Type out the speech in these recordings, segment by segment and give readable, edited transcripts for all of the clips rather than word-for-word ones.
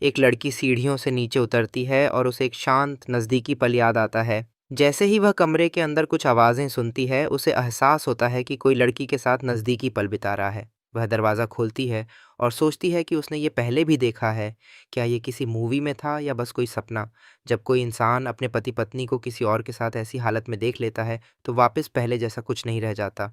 एक लड़की सीढ़ियों से नीचे उतरती है और उसे एक शांत नज़दीकी पल याद आता है। जैसे ही वह कमरे के अंदर कुछ आवाज़ें सुनती है, उसे एहसास होता है कि कोई लड़की के साथ नज़दीकी पल बिता रहा है। वह दरवाज़ा खोलती है और सोचती है कि उसने ये पहले भी देखा है। क्या ये किसी मूवी में था या बस कोई सपना? जब कोई इंसान अपने पति पत्नी को किसी और के साथ ऐसी हालत में देख लेता है, तो वापस पहले जैसा कुछ नहीं रह जाता।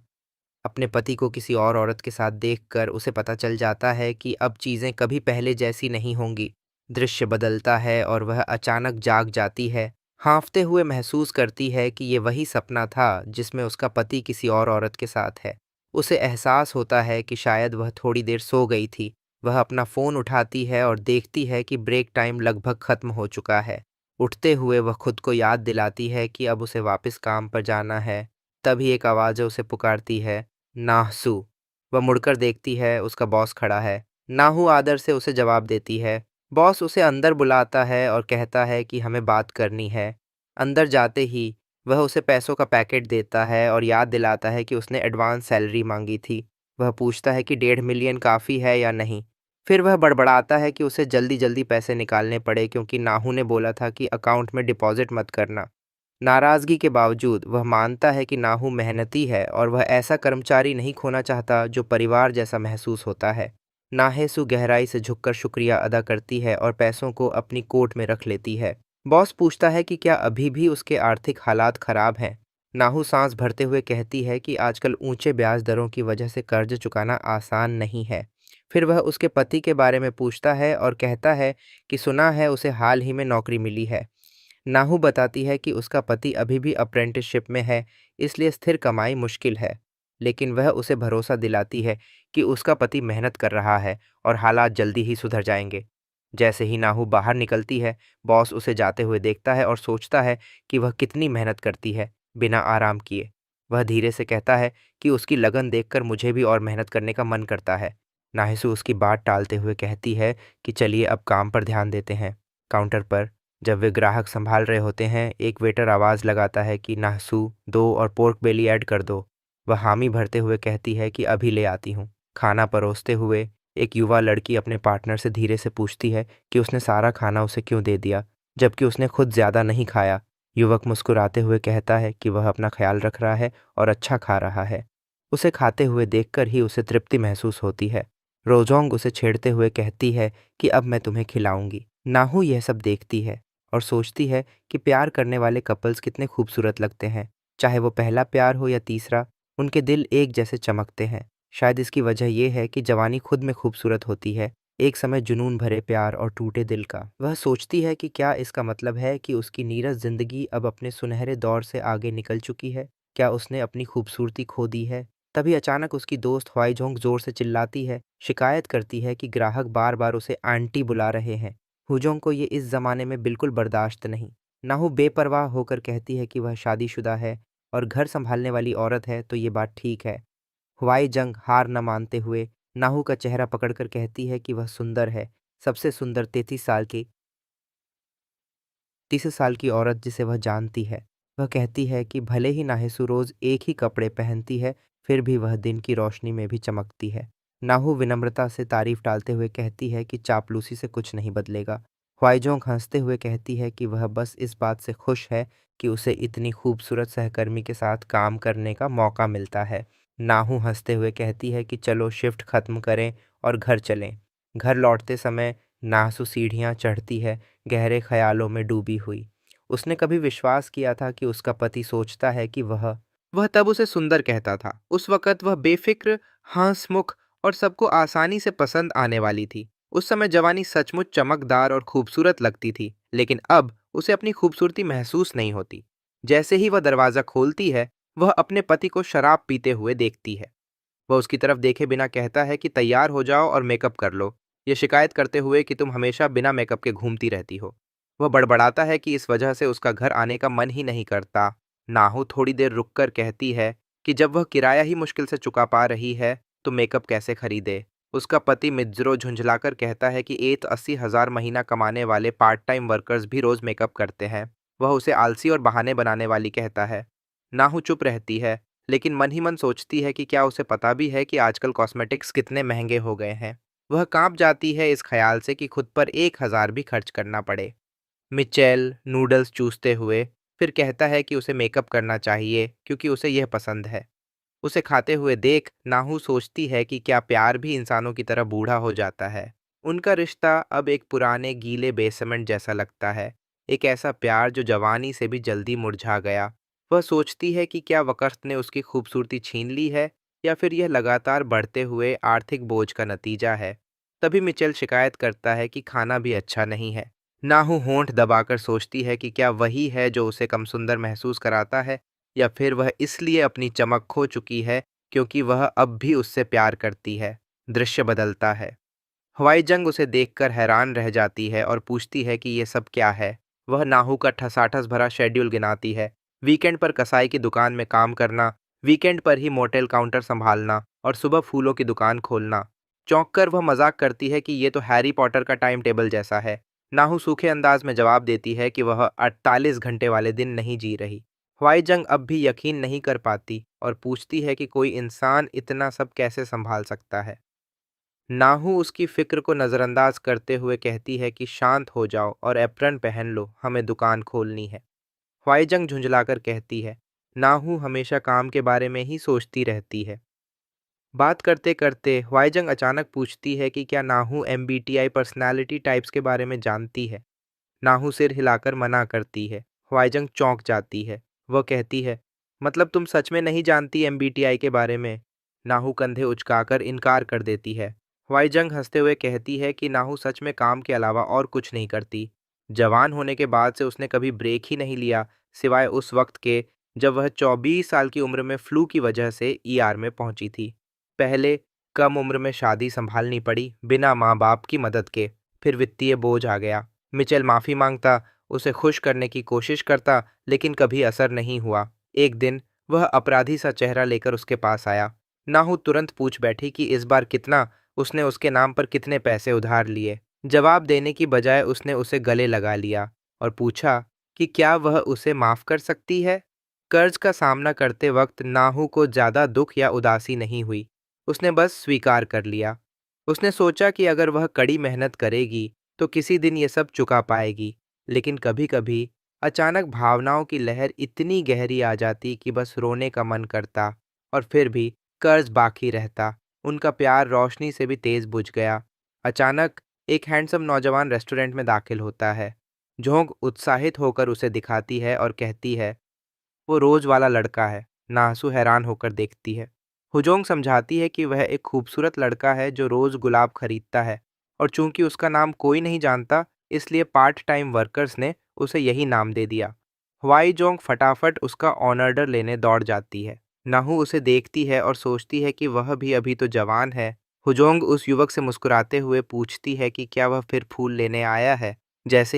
अपने पति को किसी और औरत के साथ देखकर उसे पता चल जाता है कि अब चीज़ें कभी पहले जैसी नहीं होंगी। दृश्य बदलता है और वह अचानक जाग जाती है। हाँफते हुए महसूस करती है कि ये वही सपना था जिसमें उसका पति किसी और औरत के साथ है। उसे एहसास होता है कि शायद वह थोड़ी देर सो गई थी। वह अपना फ़ोन उठाती है और देखती है कि ब्रेक टाइम लगभग ख़त्म हो चुका है। उठते हुए वह खुद को याद दिलाती है कि अब उसे वापस काम पर जाना है। तभी एक आवाज़ उसे पुकारती है, नाहसू। वह मुड़कर देखती है, उसका बॉस खड़ा है। नाहू आदर से उसे जवाब देती है। बॉस उसे अंदर बुलाता है और कहता है कि हमें बात करनी है। अंदर जाते ही वह उसे पैसों का पैकेट देता है और याद दिलाता है कि उसने एडवांस सैलरी मांगी थी। वह पूछता है कि 1.5 मिलियन काफ़ी है या नहीं। फिर वह बड़बड़ाता है कि उसे जल्दी जल्दी पैसे निकालने पड़े क्योंकि नाहू ने बोला था कि अकाउंट में डिपॉजिट मत करना। नाराज़गी के बावजूद वह मानता है कि नाहू मेहनती है और वह ऐसा कर्मचारी नहीं खोना चाहता जो परिवार जैसा महसूस होता है। नाहेसु गहराई से झुककर शुक्रिया अदा करती है और पैसों को अपनी कोट में रख लेती है। बॉस पूछता है कि क्या अभी भी उसके आर्थिक हालात खराब हैं। नाहू सांस भरते हुए कहती है कि आजकल ऊंचे ब्याज दरों की वजह से कर्ज चुकाना आसान नहीं है। फिर वह उसके पति के बारे में पूछता है और कहता है कि सुना है उसे हाल ही में नौकरी मिली है। नाहू बताती है कि उसका पति अभी भी अप्रेंटिसशिप में है, इसलिए स्थिर कमाई मुश्किल है। लेकिन वह उसे भरोसा दिलाती है कि उसका पति मेहनत कर रहा है और हालात जल्दी ही सुधर जाएंगे। जैसे ही नाहू बाहर निकलती है, बॉस उसे जाते हुए देखता है और सोचता है कि वह कितनी मेहनत करती है, बिना आराम किए। वह धीरे से कहता है कि उसकी लगन देखकर मुझे भी और मेहनत करने का मन करता है। नाहिसु उसकी बात टालते हुए कहती है कि चलिए अब काम पर ध्यान देते हैं। काउंटर पर जब वे ग्राहक संभाल रहे होते हैं, एक वेटर आवाज़ लगाता है कि नाहसू दो और पोर्क बेली ऐड कर दो। वह हामी भरते हुए कहती है कि अभी ले आती हूँ। खाना परोसते हुए एक युवा लड़की अपने पार्टनर से धीरे से पूछती है कि उसने सारा खाना उसे क्यों दे दिया, जबकि उसने खुद ज़्यादा नहीं खाया। युवक मुस्कुराते हुए कहता है कि वह अपना ख्याल रख रहा है और अच्छा खा रहा है। उसे खाते हुए देखकर ही उसे तृप्ति महसूस होती है। रोजोंग उसे छेड़ते हुए कहती है कि अब मैं तुम्हें खिलाऊंगी। नाहू यह सब देखती है और सोचती है कि प्यार करने वाले कपल्स कितने खूबसूरत लगते हैं। चाहे वो पहला प्यार हो या तीसरा, उनके दिल एक जैसे चमकते हैं। शायद इसकी वजह यह है कि जवानी खुद में खूबसूरत होती है, एक समय जुनून भरे प्यार और टूटे दिल का। वह सोचती है कि क्या इसका मतलब है कि उसकी नीरस जिंदगी अब अपने सुनहरे दौर से आगे निकल चुकी है? क्या उसने अपनी खूबसूरती खो दी है? तभी अचानक उसकी दोस्त ह्वाईजोंग जोर से चिल्लाती है, शिकायत करती है कि ग्राहक बार बार उसे आंटी बुला रहे हैं। हुजोंग को ये इस जमाने में बिल्कुल बर्दाश्त नहीं। नाहू बेपरवाह होकर कहती है कि वह शादीशुदा है और घर संभालने वाली औरत है, तो ये बात ठीक है। हुआई जंग हार न मानते हुए नाहू का चेहरा पकड़कर कहती है कि वह सुंदर है, सबसे सुंदर 33 साल की औरत जिसे वह जानती है। वह कहती है कि भले ही नाहेसु रोज एक ही कपड़े पहनती है, फिर भी वह दिन की रोशनी में भी चमकती है। नाहू विनम्रता से तारीफ टालते हुए कहती है कि चापलूसी से कुछ नहीं बदलेगा। ख्वाइजोंग हंसते हुए कहती है कि वह बस इस बात से खुश है कि उसे इतनी खूबसूरत सहकर्मी के साथ काम करने का मौका मिलता है। नाहू हंसते हुए कहती है कि चलो शिफ्ट खत्म करें और घर चलें। घर लौटते समय नाहसु सीढ़ियाँ चढ़ती है, गहरे ख्यालों में डूबी हुई। उसने कभी विश्वास किया था कि उसका पति सोचता है कि वह तब उसे सुंदर कहता था। उस वक़्त वह बेफ़िक्र, हँसमुख और सबको आसानी से पसंद आने वाली थी। उस समय जवानी सचमुच चमकदार और खूबसूरत लगती थी, लेकिन अब उसे अपनी खूबसूरती महसूस नहीं होती। जैसे ही वह दरवाज़ा खोलती है, वह अपने पति को शराब पीते हुए देखती है। वह उसकी तरफ देखे बिना कहता है कि तैयार हो जाओ और मेकअप कर लो, ये शिकायत करते हुए कि तुम हमेशा बिना मेकअप के घूमती रहती हो। वह बड़बड़ाता है कि इस वजह से उसका घर आने का मन ही नहीं करता। नाहू थोड़ी देर रुककर कहती है कि जब वह किराया ही मुश्किल से चुका पा रही है, तो मेकअप कैसे खरीदे। उसका पति मित्जरो झुंझलाकर कहता है कि 80,000 महीना कमाने वाले पार्ट टाइम वर्कर्स भी रोज मेकअप करते हैं। वह उसे आलसी और बहाने बनाने वाली कहता है। नाहू चुप रहती है, लेकिन मन ही मन सोचती है कि क्या उसे पता भी है कि आजकल कॉस्मेटिक्स कितने महंगे हो गए हैं। वह कांप जाती है इस ख्याल से कि खुद पर 1,000 भी खर्च करना पड़े। मिचेल नूडल्स चूसते हुए फिर कहता है कि उसे मेकअप करना चाहिए क्योंकि उसे यह पसंद है। उसे खाते हुए देख नाहू सोचती है कि क्या प्यार भी इंसानों की तरह बूढ़ा हो जाता है। उनका रिश्ता अब एक पुराने गीले बेसमेंट जैसा लगता है, एक ऐसा प्यार जो जवानी से भी जल्दी मुरझा गया। वह सोचती है कि क्या वक़्त ने उसकी खूबसूरती छीन ली है या फिर यह लगातार बढ़ते हुए आर्थिक बोझ का नतीजा है। तभी मिचेल शिकायत करता है कि खाना भी अच्छा नहीं है। नाहू होंठ दबाकर सोचती है कि क्या वही है जो उसे कम सुंदर महसूस कराता है, या फिर वह इसलिए अपनी चमक खो चुकी है क्योंकि वह अब भी उससे प्यार करती है। दृश्य बदलता है। हवाई जंग उसे देखकर हैरान रह जाती है और पूछती है कि ये सब क्या है। वह नाहू का ठसाठस भरा शेड्यूल गिनाती है। वीकेंड पर कसाई की दुकान में काम करना, वीकेंड पर ही मोटेल काउंटर संभालना और सुबह फूलों की दुकान खोलना। चौंक कर वह मजाक करती है कि ये तो हैरी पॉटर का टाइम टेबल जैसा है। नाहू सूखे अंदाज में जवाब देती है कि वह 48 घंटे वाले दिन नहीं जी रही। हवाई जंग अब भी यकीन नहीं कर पाती और पूछती है कि कोई इंसान इतना सब कैसे संभाल सकता है। नाहू उसकी फिक्र को नज़रअंदाज करते हुए कहती है कि शांत हो जाओ और एप्रन पहन लो, हमें दुकान खोलनी है। ख्वाईजंग झुंझलाकर कहती है, नाहू हमेशा काम के बारे में ही सोचती रहती है। बात करते करते ख्वाईजंग अचानक पूछती है कि क्या नाहू एमबीटीआई पर्सनालिटी टाइप्स के बारे में जानती है। नाहू सिर हिलाकर मना करती है। ख्वाईजंग चौंक जाती है। वह कहती है, मतलब तुम सच में नहीं जानती एमबीटीआई के बारे में? नाहू कंधे उचकाकर इनकार कर देती है। ख्वाईजंग हंसते हुए कहती है कि नाहू सच में काम के अलावा और कुछ नहीं करती। जवान होने के बाद से उसने कभी ब्रेक ही नहीं लिया, सिवाय उस वक्त के जब वह 24 साल की उम्र में फ्लू की वजह से ईआर में पहुंची थी। पहले कम उम्र में शादी संभालनी पड़ी बिना माँ बाप की मदद के। फिर वित्तीय बोझ आ गया। मिचेल माफ़ी मांगता, उसे खुश करने की कोशिश करता, लेकिन कभी असर नहीं हुआ। एक दिन वह अपराधी सा चेहरा लेकर उसके पास आया। नाहू तुरंत पूछ बैठी कि इस बार कितना, उसने उसके नाम पर कितने पैसे उधार लिए। जवाब देने की बजाय उसने उसे गले लगा लिया और पूछा कि क्या वह उसे माफ़ कर सकती है। कर्ज का सामना करते वक्त नाहू को ज़्यादा दुख या उदासी नहीं हुई। उसने बस स्वीकार कर लिया। उसने सोचा कि अगर वह कड़ी मेहनत करेगी तो किसी दिन ये सब चुका पाएगी। लेकिन कभी-कभी अचानक भावनाओं की लहर इतनी गहरी आ जाती कि बस रोने का मन करता, और फिर भी कर्ज बाकी रहता। उनका प्यार रोशनी से भी तेज बुझ गया। अचानक एक हैंडसम नौजवान रेस्टोरेंट में दाखिल होता है। झोंक उत्साहित होकर उसे दिखाती है और कहती है, वो रोज वाला लड़का है। नासु हैरान होकर देखती है। हुजोंग समझाती है कि वह एक खूबसूरत लड़का है जो रोज गुलाब खरीदता है, और चूंकि उसका नाम कोई नहीं जानता, इसलिए पार्ट टाइम वर्कर्स ने उसे यही नाम दे दिया। हवाई जोंग फटाफट उसका ऑनर्डर लेने दौड़ जाती है। नाहू उसे देखती है और सोचती है कि वह भी अभी तो जवान है। हुजोंग उस युवक से मुस्कुराते हुए पूछती है कि क्या वह फिर फूल लेने आया है। जैसे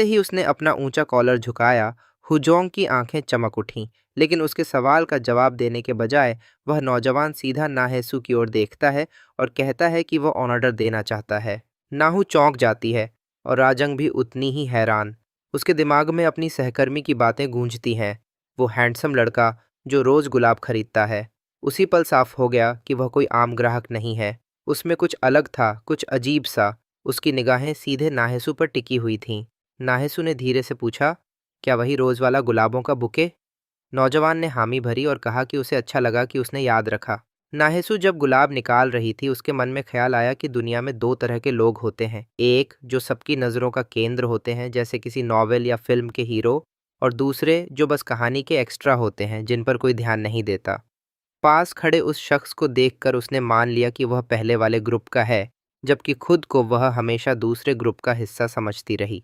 ही उसने अपना ऊंचा कॉलर झुकाया, हुजोंग की आंखें चमक उठीं, लेकिन उसके सवाल का जवाब देने के बजाय वह नौजवान सीधा नाहेसू की ओर देखता है और कहता है कि वह ऑर्डर देना चाहता है। नाहू चौंक जाती है और राजंग भी उतनी ही हैरान। उसके दिमाग में अपनी सहकर्मी की बातें गूंजती हैं। वो हैंडसम लड़का जो रोज गुलाब खरीदता है। उसी पल साफ हो गया कि वह कोई आम ग्राहक नहीं है। उसमें कुछ अलग था, कुछ अजीब सा। उसकी निगाहें सीधे नाहेसू पर टिकी हुई थीं। नाहेसू ने धीरे से पूछा, क्या वही रोज वाला गुलाबों का बुके? नौजवान ने हामी भरी और कहा कि उसे अच्छा लगा कि उसने याद रखा। नाहेसू जब गुलाब निकाल रही थी, उसके मन में ख्याल आया कि दुनिया में दो तरह के लोग होते हैं। एक जो सबकी नज़रों का केंद्र होते हैं, जैसे किसी नॉवेल या फिल्म के हीरो, और दूसरे जो बस कहानी के एक्स्ट्रा होते हैं, जिन पर कोई ध्यान नहीं देता। पास खड़े उस शख्स को देखकर उसने मान लिया कि वह पहले वाले ग्रुप का है, जबकि खुद को वह हमेशा दूसरे ग्रुप का हिस्सा समझती रही।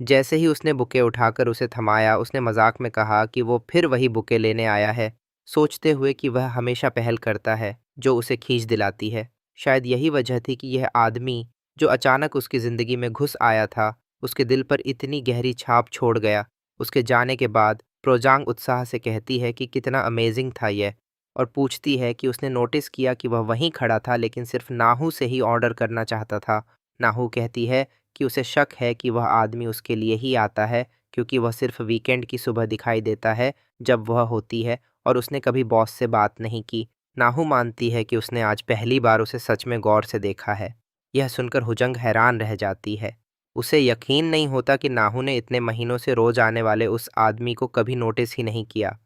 जैसे ही उसने बुके उठाकर उसे थमाया, उसने मजाक में कहा कि वो फिर वही बुके लेने आया है, सोचते हुए कि वह हमेशा पहल करता है जो उसे खींच दिलाती है। शायद यही वजह थी कि यह आदमी जो अचानक उसकी ज़िंदगी में घुस आया था, उसके दिल पर इतनी गहरी छाप छोड़ गया। उसके जाने के बाद प्रोजांग उत्साह से कहती है कि कितना अमेजिंग था यह, और पूछती है कि उसने नोटिस किया कि वह वहीं खड़ा था लेकिन सिर्फ नाहू से ही ऑर्डर करना चाहता था। नाहू कहती है कि उसे शक है कि वह आदमी उसके लिए ही आता है, क्योंकि वह सिर्फ वीकेंड की सुबह दिखाई देता है जब वह होती है, और उसने कभी बॉस से बात नहीं की। नाहू मानती है कि उसने आज पहली बार उसे सच में गौर से देखा है। यह सुनकर हुजंग हैरान रह जाती है। उसे यकीन नहीं होता कि नाहू ने इतने महीनों से रोज आने वाले उस आदमी को कभी नोटिस ही नहीं किया।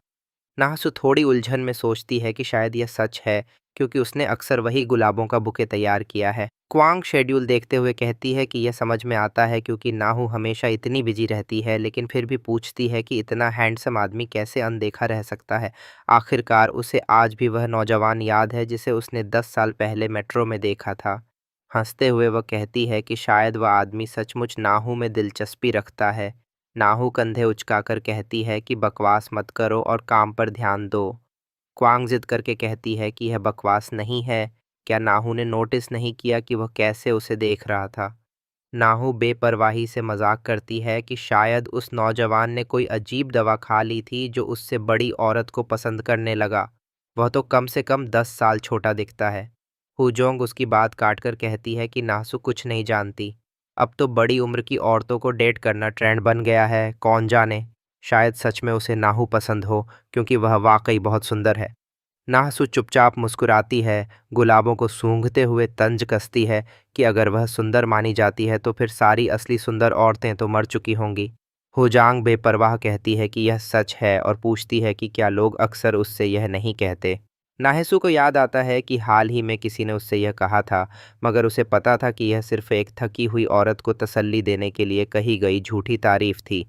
नाहसु थोड़ी उलझन में सोचती है कि शायद यह सच है, क्योंकि उसने अक्सर वही गुलाबों का बुके तैयार किया है। क्वांग शेड्यूल देखते हुए कहती है कि यह समझ में आता है, क्योंकि नाहू हमेशा इतनी बिजी रहती है, लेकिन फिर भी पूछती है कि इतना हैंडसम आदमी कैसे अनदेखा रह सकता है। आखिरकार उसे आज भी वह नौजवान याद है जिसे उसने 10 साल पहले मेट्रो में देखा था। हंसते हुए वह कहती है कि शायद वह आदमी सचमुच नाहू में दिलचस्पी रखता है। नाहू कंधे उचकाकर कहती है कि बकवास मत करो और काम पर ध्यान दो। क्वांग जिद करके कहती है कि यह बकवास नहीं है। क्या नाहू ने नोटिस नहीं किया कि वह कैसे उसे देख रहा था? नाहू बेपरवाही से मजाक करती है कि शायद उस नौजवान ने कोई अजीब दवा खा ली थी जो उससे बड़ी औरत को पसंद करने लगा। वह तो कम से कम 10 साल छोटा दिखता है। हुजोंग उसकी बात काटकर कहती है कि नासु कुछ नहीं जानती। अब तो बड़ी उम्र की औरतों को डेट करना ट्रेंड बन गया है, कौन जाने। शायद सच में उसे नाहू पसंद हो, क्योंकि वह वाकई बहुत सुंदर है। नाहसु चुपचाप मुस्कुराती है, गुलाबों को सूंघते हुए तंज कसती है कि अगर वह सुंदर मानी जाती है तो फिर सारी असली सुंदर औरतें तो मर चुकी होंगी। हुजांग बेपरवाह कहती है कि यह सच है और पूछती है कि क्या लोग अक्सर उससे यह नहीं कहते। नाहेसु को याद आता है कि हाल ही में किसी ने उससे यह कहा था, मगर उसे पता था कि यह सिर्फ एक थकी हुई औरत को तसल्ली देने के लिए कही गई झूठी तारीफ थी।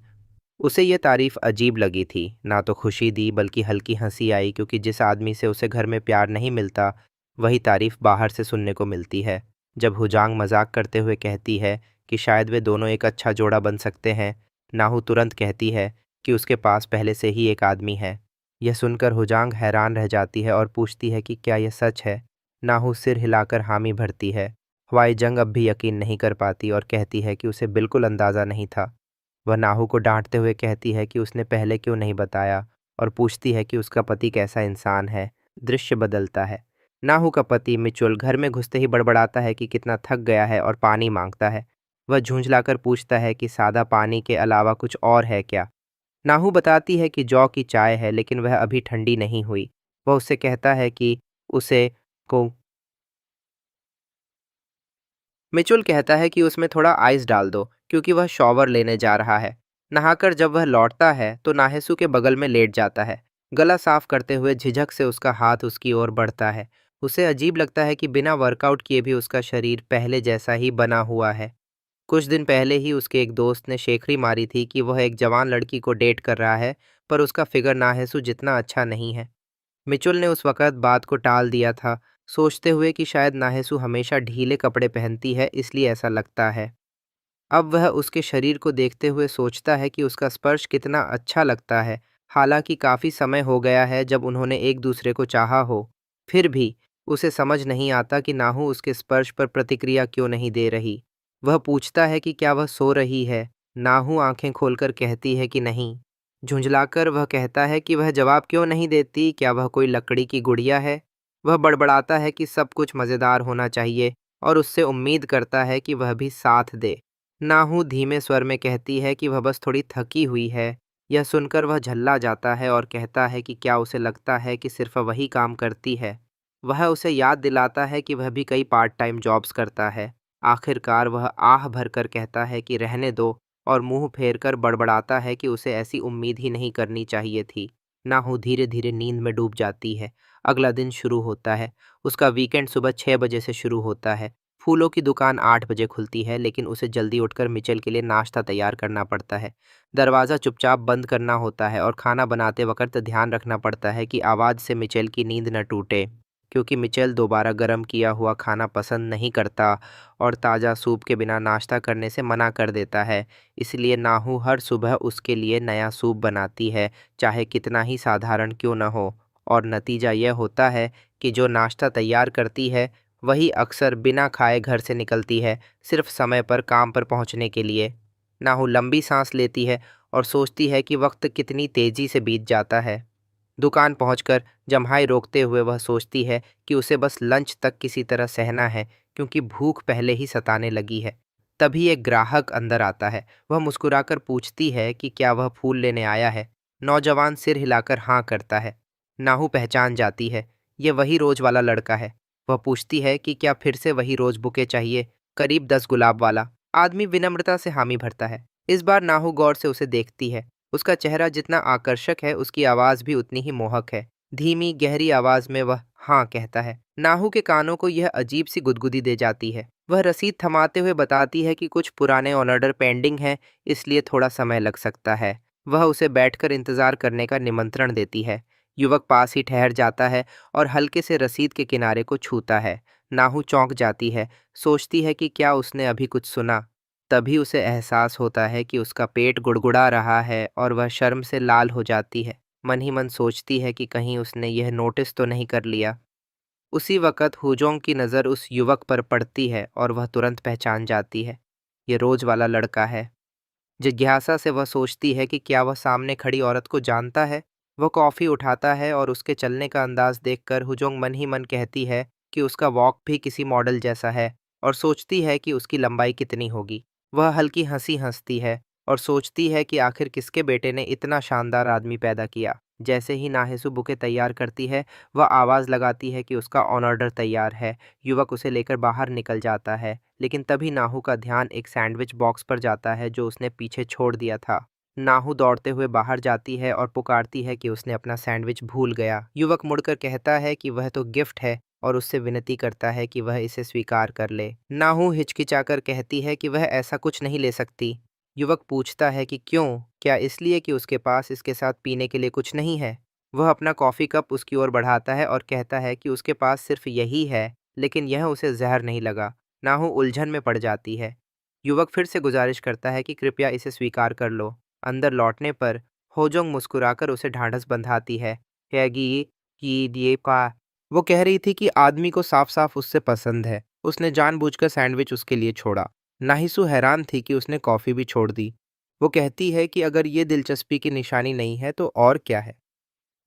उसे ये तारीफ अजीब लगी थी, ना तो खुशी दी बल्कि हल्की हंसी आई, क्योंकि जिस आदमी से उसे घर में प्यार नहीं मिलता, वही तारीफ बाहर से सुनने को मिलती है। जब हुजांग मजाक करते हुए कहती है कि शायद वे दोनों एक अच्छा जोड़ा बन सकते हैं, नाहू तुरंत कहती है कि उसके पास पहले से ही एक आदमी है। यह सुनकर हुजांग हैरान रह जाती है और पूछती है कि क्या यह सच है। नाहू सिर हिलाकर हामी भरती है। हवाई जंग अब भी यकीन नहीं कर पाती और कहती है कि उसे बिल्कुल अंदाज़ा नहीं था। वह नाहू को डांटते हुए कहती है कि उसने पहले क्यों नहीं बताया, और पूछती है कि उसका पति कैसा इंसान है। दृश्य बदलता है। नाहू का पति मिचुअल घर में घुसते ही बड़बड़ाता है कि कितना थक गया है और पानी मांगता है। वह झुंझलाकर पूछता है कि सादा पानी के अलावा कुछ और है क्या। नाहू बताती है कि जौ की चाय है, लेकिन वह अभी ठंडी नहीं हुई। वह उससे कहता है कि उसे को मिचुल कहता है कि उसमें थोड़ा आइस डाल दो, क्योंकि वह शॉवर लेने जा रहा है। नहाकर जब वह लौटता है तो नाहेसू के बगल में लेट जाता है। गला साफ करते हुए झिझक से उसका हाथ उसकी ओर बढ़ता है। उसे अजीब लगता है कि बिना वर्कआउट किए भी उसका शरीर पहले जैसा ही बना हुआ है। कुछ दिन पहले ही उसके एक दोस्त ने शेखरी मारी थी कि वह एक जवान लड़की को डेट कर रहा है, पर उसका फिगर नाहेसू जितना अच्छा नहीं है। मिचुल ने उस वक़्त बात को टाल दिया था, सोचते हुए कि शायद नाहेसू हमेशा ढीले कपड़े पहनती है, इसलिए ऐसा लगता है। अब वह उसके शरीर को देखते हुए सोचता है कि उसका स्पर्श कितना अच्छा लगता है। हालांकि काफ़ी समय हो गया है जब उन्होंने एक दूसरे को चाहा हो। फिर भी उसे समझ नहीं आता कि नाहू उसके स्पर्श पर प्रतिक्रिया क्यों नहीं दे रही। वह पूछता है कि क्या वह सो रही है। नाहू आंखें खोलकर कहती है कि नहीं। झुंझलाकर वह कहता है कि वह जवाब क्यों नहीं देती, क्या वह कोई लकड़ी की गुड़िया है। वह बड़बड़ाता है कि सब कुछ मज़ेदार होना चाहिए और उससे उम्मीद करता है कि वह भी साथ दे। नाहू धीमे स्वर में कहती है कि वह बस थोड़ी थकी हुई है। यह सुनकर वह झल्ला जाता है और कहता है कि क्या उसे लगता है कि सिर्फ वही काम करती है। वह उसे याद दिलाता है कि वह भी कई पार्ट टाइम जॉब्स करता है। आखिरकार वह आह भरकर कहता है कि रहने दो, और मुंह फेर कर बड़बड़ाता है कि उसे ऐसी उम्मीद ही नहीं करनी चाहिए थी। नाहू धीरे धीरे नींद में डूब जाती है। अगला दिन शुरू होता है। उसका वीकेंड सुबह 6 बजे से शुरू होता है। फूलों की दुकान 8 बजे खुलती है, लेकिन उसे जल्दी उठकर मिचेल के लिए नाश्ता तैयार करना पड़ता है। दरवाज़ा चुपचाप बंद करना होता है और खाना बनाते वक्त ध्यान रखना पड़ता है कि आवाज़ से मिचेल की नींद न टूटे, क्योंकि मिचेल दोबारा गर्म किया हुआ खाना पसंद नहीं करता और ताज़ा सूप के बिना नाश्ता करने से मना कर देता है। इसलिए नाहू हर सुबह उसके लिए नया सूप बनाती है, चाहे कितना ही साधारण क्यों न हो। और नतीजा यह होता है कि जो नाश्ता तैयार करती है, वही अक्सर बिना खाए घर से निकलती है, सिर्फ समय पर काम पर पहुंचने के लिए। नाहू लंबी सांस लेती है और सोचती है कि वक्त कितनी तेजी से बीत जाता है। दुकान पहुंचकर जम्हाई रोकते हुए वह सोचती है कि उसे बस लंच तक किसी तरह सहना है, क्योंकि भूख पहले ही सताने लगी है। तभी एक ग्राहक अंदर आता है। वह मुस्कुराकर पूछती है कि क्या वह फूल लेने आया है। नौजवान सिर हिलाकर हाँ करता है। नाहू पहचान जाती है। ये वही रोज वाला लड़का है। वह पूछती है कि क्या फिर से वही रोज बुके चाहिए, करीब 10 गुलाब वाला। आदमी विनम्रता से हामी भरता है। इस बार नाहू गौर से उसे देखती है। उसका चेहरा जितना आकर्षक है, उसकी आवाज भी उतनी ही मोहक है। धीमी गहरी आवाज में वह हाँ कहता है। नाहू के कानों को यह अजीब सी गुदगुदी दे जाती है। वह रसीद थमाते हुए बताती है कि कुछ पुराने ऑर्डर पेंडिंग हैं, इसलिए थोड़ा समय लग सकता है। वह उसे बैठकर इंतजार करने का निमंत्रण देती है। युवक पास ही ठहर जाता है और हल्के से रसीद के किनारे को छूता है। नाहू चौंक जाती है, सोचती है कि क्या उसने अभी कुछ सुना। तभी उसे एहसास होता है कि उसका पेट गुड़गुड़ा रहा है और वह शर्म से लाल हो जाती है। मन ही मन सोचती है कि कहीं उसने यह नोटिस तो नहीं कर लिया। उसी वक़्त हुजोंग की नज़र उस युवक पर पड़ती है और वह तुरंत पहचान जाती है। ये रोज वाला लड़का है। जिज्ञासा से वह सोचती है कि क्या वह सामने खड़ी औरत को जानता है। वह कॉफ़ी उठाता है और उसके चलने का अंदाज देखकर हुजोंग मन ही मन कहती है कि उसका वॉक भी किसी मॉडल जैसा है और सोचती है कि उसकी लंबाई कितनी होगी। वह हल्की हंसी हंसती है और सोचती है कि आखिर किसके बेटे ने इतना शानदार आदमी पैदा किया। जैसे ही नाहेसु बुके तैयार करती है, वह आवाज़ लगाती है कि उसका ऑन ऑर्डर तैयार है। युवक उसे लेकर बाहर निकल जाता है, लेकिन तभी नाहू का ध्यान एक सैंडविच बॉक्स पर जाता है जो उसने पीछे छोड़ दिया था। नाहू दौड़ते हुए बाहर जाती है और पुकारती है कि उसने अपना सैंडविच भूल गया। युवक मुड़कर कहता है कि वह तो गिफ्ट है और उससे विनती करता है कि वह इसे स्वीकार कर ले। नाहू हिचकिचाकर कहती है कि वह ऐसा कुछ नहीं ले सकती। युवक पूछता है कि क्यों? क्या इसलिए कि उसके पास इसके साथ पीने के लिए कुछ नहीं है? वह अपना कॉफ़ी कप उसकी ओर बढ़ाता है और कहता है कि उसके पास सिर्फ यही है, लेकिन यह उसे जहर नहीं लगा। नाहू उलझन में पड़ जाती है। युवक फिर से गुजारिश करता है कि कृपया इसे स्वीकार कर लो। अंदर लौटने पर होजोंग मुस्कुराकर उसे ढांढस बंधाती है। "हैगी कि दिए का।" वो कह रही थी कि आदमी को साफ साफ उससे पसंद है। उसने जानबूझकर सैंडविच उसके लिए छोड़ा। नाहिसु हैरान थी कि उसने कॉफ़ी भी छोड़ दी। वो कहती है कि अगर ये दिलचस्पी की निशानी नहीं है तो और क्या है।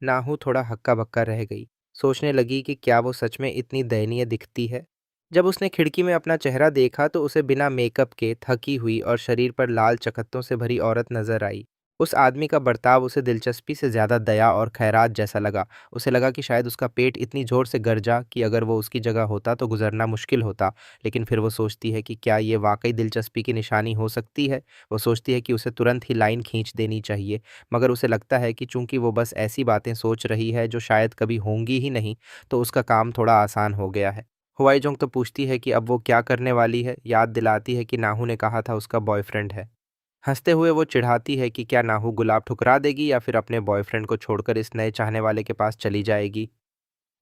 नाहू थोड़ा हक्का-बक्का रह गई। सोचने लगी कि क्या वो सच में इतनी दयनीय दिखती है। जब उसने खिड़की में अपना चेहरा देखा तो उसे बिना मेकअप के थकी हुई और शरीर पर लाल चकत्तों से भरी औरत नजर आई। उस आदमी का बर्ताव उसे दिलचस्पी से ज्यादा दया और खैरात जैसा लगा। उसे लगा कि शायद उसका पेट इतनी जोर से गरजा कि अगर वो उसकी जगह होता तो गुजरना मुश्किल होता। लेकिन फिर वो सोचती है कि क्या ये वाकई दिलचस्पी की निशानी हो सकती है। वो सोचती है कि उसे तुरंत ही लाइन खींच देनी चाहिए, मगर उसे लगता है कि चूंकि वो बस ऐसी बातें सोच रही है जो शायद कभी होंगी ही नहीं, तो उसका काम थोड़ा आसान हो गया है। हुआईजोंग तो पूछती है कि अब वो क्या करने वाली है, याद दिलाती है कि नाहू ने कहा था उसका बॉयफ्रेंड है। हंसते हुए वो चिढ़ाती है कि क्या नाहू गुलाब ठुकरा देगी या फिर अपने बॉयफ्रेंड को छोड़कर इस नए चाहने वाले के पास चली जाएगी।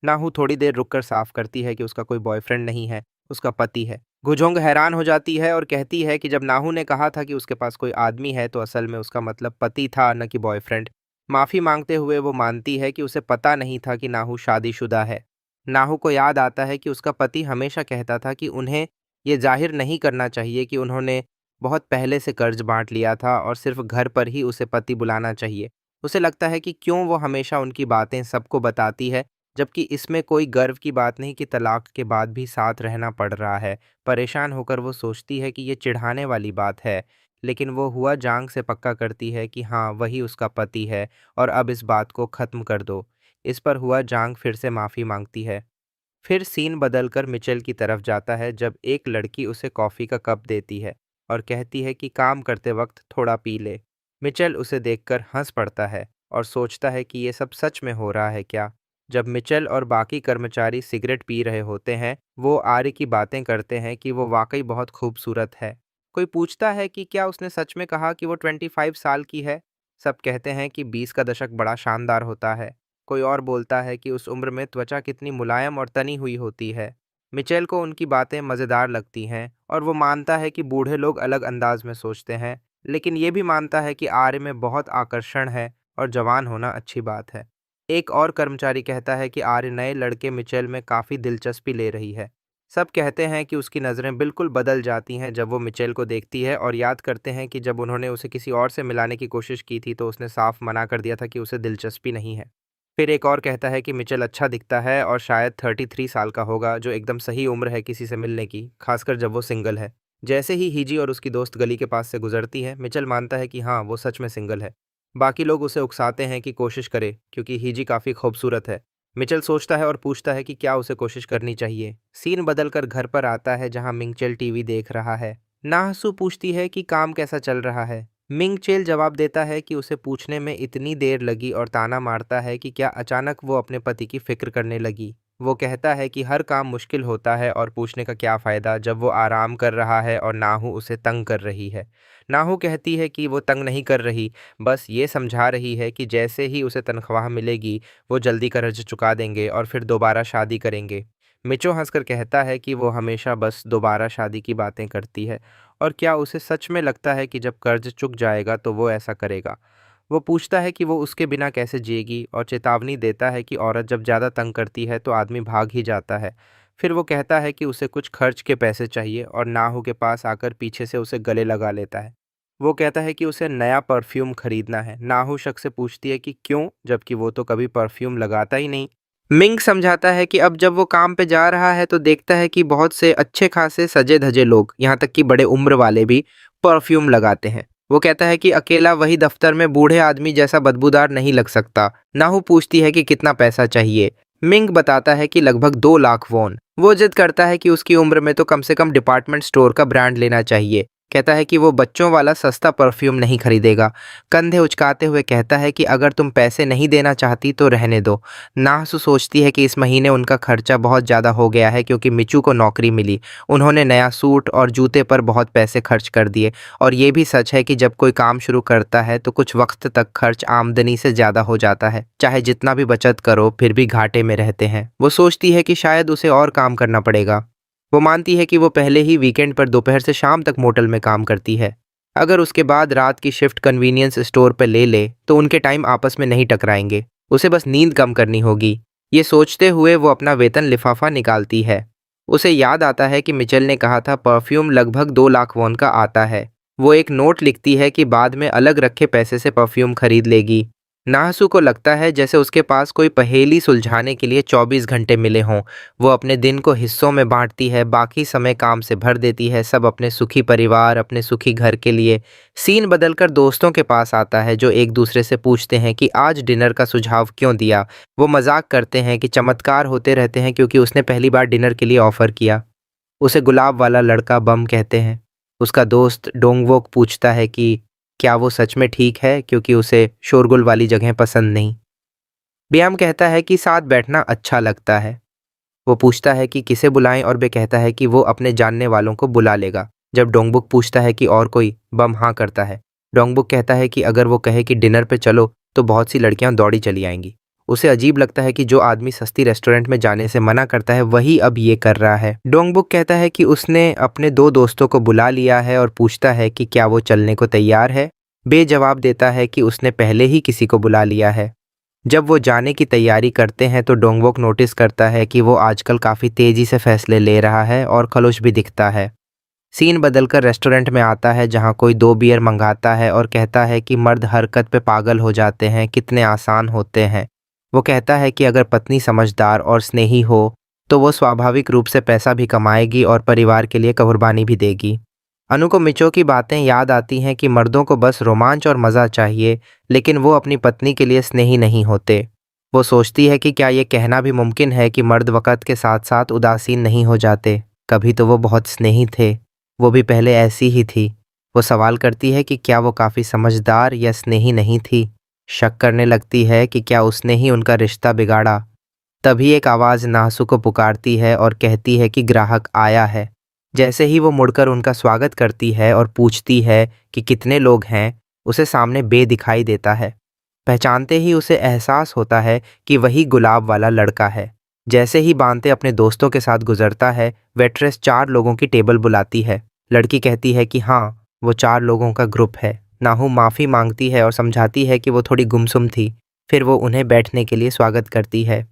नाहू थोड़ी देर रुककर साफ करती है कि उसका कोई बॉयफ्रेंड नहीं है, उसका पति है। गुजोंग हैरान हो जाती है और कहती है कि जब नाहू ने कहा था कि उसके पास कोई आदमी है तो असल में उसका मतलब पति था, न कि बॉयफ्रेंड। माफी मांगते हुए वो मानती है कि उसे पता नहीं था कि नाहू शादीशुदा है। नाहू को याद आता है कि उसका पति हमेशा कहता था कि उन्हें ये जाहिर नहीं करना चाहिए कि उन्होंने बहुत पहले से कर्ज बांट लिया था और सिर्फ घर पर ही उसे पति बुलाना चाहिए। उसे लगता है कि क्यों वो हमेशा उनकी बातें सबको बताती है, जबकि इसमें कोई गर्व की बात नहीं कि तलाक के बाद भी साथ रहना पड़ रहा है। परेशान होकर वो सोचती है कि ये चिढ़ाने वाली बात है, लेकिन वो हुआ जांग से पक्का करती है कि हाँ वही उसका पति है और अब इस बात को खत्म कर दो। इस पर हुआ जांग फिर से माफी मांगती है। फिर सीन बदलकर मिचेल की तरफ जाता है जब एक लड़की उसे कॉफी का कप देती है और कहती है कि काम करते वक्त थोड़ा पी ले। मिचेल उसे देखकर हंस पड़ता है और सोचता है कि ये सब सच में हो रहा है क्या। जब मिचेल और बाकी कर्मचारी सिगरेट पी रहे होते हैं, वो आर्य की बातें करते हैं कि वो वाकई बहुत खूबसूरत है। कोई पूछता है कि क्या उसने सच में कहा कि वो 25 साल की है। सब कहते हैं कि 20 का दशक बड़ा शानदार होता है। कोई और बोलता है कि उस उम्र में त्वचा कितनी मुलायम और तनी हुई होती है। मिचेल को उनकी बातें मज़ेदार लगती हैं और वो मानता है कि बूढ़े लोग अलग अंदाज में सोचते हैं, लेकिन ये भी मानता है कि आर्य में बहुत आकर्षण है और जवान होना अच्छी बात है। एक और कर्मचारी कहता है कि आर्य नए लड़के मिचेल में काफ़ी दिलचस्पी ले रही है। सब कहते हैं कि उसकी नज़रें बिल्कुल बदल जाती हैं जब वो मिचेल को देखती है और याद करते हैं कि जब उन्होंने उसे किसी और से मिलाने की कोशिश की थी तो उसने साफ मना कर दिया था कि उसे दिलचस्पी नहीं है। फिर एक और कहता है कि मिचेल अच्छा दिखता है और शायद 33 साल का होगा, जो एकदम सही उम्र है किसी से मिलने की, खासकर जब वो सिंगल है। जैसे ही हिजी और उसकी दोस्त गली के पास से गुजरती है, मिचेल मानता है कि हाँ वो सच में सिंगल है। बाकी लोग उसे उकसाते हैं कि कोशिश करे क्योंकि हिजी काफ़ी खूबसूरत है। मिचेल सोचता है और पूछता है कि क्या उसे कोशिश करनी चाहिए। सीन बदलकर घर पर आता है जहां मिंगचेल टीवी देख रहा है। नाहसू पूछती है कि काम कैसा चल रहा है। मिंगचेल जवाब देता है कि उसे पूछने में इतनी देर लगी और ताना मारता है कि क्या अचानक वो अपने पति की फिक्र करने लगी। वो कहता है कि हर काम मुश्किल होता है और पूछने का क्या फ़ायदा जब वो आराम कर रहा है और नाहू उसे तंग कर रही है। नाहू कहती है कि वो तंग नहीं कर रही, बस ये समझा रही है कि जैसे ही उसे तनख्वाह मिलेगी वो जल्दी कर्ज चुका देंगे और फिर दोबारा शादी करेंगे। मिचो हंसकर कहता है कि वो हमेशा बस दोबारा शादी की बातें करती है और क्या उसे सच में लगता है कि जब कर्ज चुक जाएगा तो वो ऐसा करेगा। वो पूछता है कि वो उसके बिना कैसे जिएगी और चेतावनी देता है कि औरत जब ज़्यादा तंग करती है तो आदमी भाग ही जाता है। फिर वो कहता है कि उसे कुछ खर्च के पैसे चाहिए और नाहू के पास आकर पीछे से उसे गले लगा लेता है। वो कहता है कि उसे नया परफ्यूम खरीदना है। नाहू शक से पूछती है कि क्यों, जबकि वो तो कभी परफ्यूम लगाता ही नहीं। मिंग समझाता है कि अब जब वो काम पे जा रहा है तो देखता है कि बहुत से अच्छे खासे सजे धजे लोग, यहाँ तक कि बड़े उम्र वाले भी परफ्यूम लगाते हैं। वो कहता है कि अकेला वही दफ्तर में बूढ़े आदमी जैसा बदबूदार नहीं लग सकता। नाहू पूछती है कि कितना पैसा चाहिए। मिंग बताता है कि लगभग 2 लाख वॉन। वो जिद करता है कि उसकी उम्र में तो कम से कम डिपार्टमेंट स्टोर का ब्रांड लेना चाहिए। कहता है कि वो बच्चों वाला सस्ता परफ्यूम नहीं खरीदेगा। कंधे उचकाते हुए कहता है कि अगर तुम पैसे नहीं देना चाहती तो रहने दो। नाहसु सोचती है कि इस महीने उनका खर्चा बहुत ज़्यादा हो गया है क्योंकि मिचू को नौकरी मिली। उन्होंने नया सूट और जूते पर बहुत पैसे खर्च कर दिए और ये भी सच है कि जब कोई काम शुरू करता है तो कुछ वक्त तक खर्च आमदनी से ज़्यादा हो जाता है। चाहे जितना भी बचत करो फिर भी घाटे में रहते हैं। वो सोचती है कि शायद उसे और काम करना पड़ेगा। वो मानती है कि वो पहले ही वीकेंड पर दोपहर से शाम तक मोटल में काम करती है। अगर उसके बाद रात की शिफ्ट कन्वीनियंस स्टोर पर ले ले तो उनके टाइम आपस में नहीं टकराएंगे। उसे बस नींद कम करनी होगी। ये सोचते हुए वो अपना वेतन लिफाफा निकालती है। उसे याद आता है कि मिचेल ने कहा था परफ्यूम लगभग 2 लाख वॉन का आता है। वो एक नोट लिखती है कि बाद में अलग रखे पैसे से परफ्यूम खरीद लेगी। नाहसू को लगता है जैसे उसके पास कोई पहेली सुलझाने के लिए 24 घंटे मिले हों। वो अपने दिन को हिस्सों में बांटती है, बाकी समय काम से भर देती है, सब अपने सुखी परिवार, अपने सुखी घर के लिए। सीन बदलकर दोस्तों के पास आता है जो एक दूसरे से पूछते हैं कि आज डिनर का सुझाव क्यों दिया। वो मजाक करते हैं कि चमत्कार होते रहते हैं क्योंकि उसने पहली बार डिनर के लिए ऑफर किया। उसे गुलाब वाला लड़का बम कहते हैं। उसका दोस्त डोंगवोक पूछता है कि क्या वो सच में ठीक है क्योंकि उसे शोरगुल वाली जगह पसंद नहीं। ब्याम कहता है कि साथ बैठना अच्छा लगता है। वो पूछता है कि किसे बुलाएं और बे कहता है कि वो अपने जानने वालों को बुला लेगा। जब डोंगबुक पूछता है कि और कोई, बम हाँ करता है। डोंगबुक कहता है कि अगर वो कहे कि डिनर पे चलो तो बहुत सी लड़कियां दौड़ी चली आएंगी। उसे अजीब लगता है कि जो आदमी सस्ती रेस्टोरेंट में जाने से मना करता है वही अब ये कर रहा है। डोंगबुक कहता है कि उसने अपने 2 दोस्तों को बुला लिया है और पूछता है कि क्या वो चलने को तैयार है। बे जवाब देता है कि उसने पहले ही किसी को बुला लिया है। जब वो जाने की तैयारी करते हैं तो डोंगवोक नोटिस करता है कि वो आजकल काफ़ी तेज़ी से फैसले ले रहा है और खलुश भी दिखता है। सीन बदलकर रेस्टोरेंट में आता है जहां कोई 2 बियर मंगाता है और कहता है कि मर्द हरकत पे पागल हो जाते हैं, कितने आसान होते हैं। वो कहता है कि अगर पत्नी समझदार और स्नेही हो तो वो स्वाभाविक रूप से पैसा भी कमाएगी और परिवार के लिए कुर्बानी भी देगी। अनु को मिचो की बातें याद आती हैं कि मर्दों को बस रोमांच और मज़ा चाहिए, लेकिन वो अपनी पत्नी के लिए स्नेही नहीं होते। वो सोचती है कि क्या ये कहना भी मुमकिन है कि मर्द वक़्त के साथ साथ उदासीन नहीं हो जाते। कभी तो वो बहुत स्नेही थे, वो भी पहले ऐसी ही थी। वो सवाल करती है कि क्या वो काफ़ी समझदार या स्नेही नहीं थी। शक करने लगती है कि क्या उसने ही उनका रिश्ता बिगाड़ा। तभी एक आवाज़ नासु को पुकारती है और कहती है कि ग्राहक आया है। जैसे ही वो मुड़कर उनका स्वागत करती है और पूछती है कि कितने लोग हैं, उसे सामने बे दिखाई देता है। पहचानते ही उसे एहसास होता है कि वही गुलाब वाला लड़का है। जैसे ही बांते अपने दोस्तों के साथ गुजरता है, वेट्रेस 4 लोगों की टेबल बुलाती है। लड़की कहती है कि हाँ, वो 4 लोगों का ग्रुप है। नाहू माफ़ी मांगती है और समझाती है कि वो थोड़ी गुमसुम थी। फिर वो उन्हें बैठने के लिए स्वागत करती है।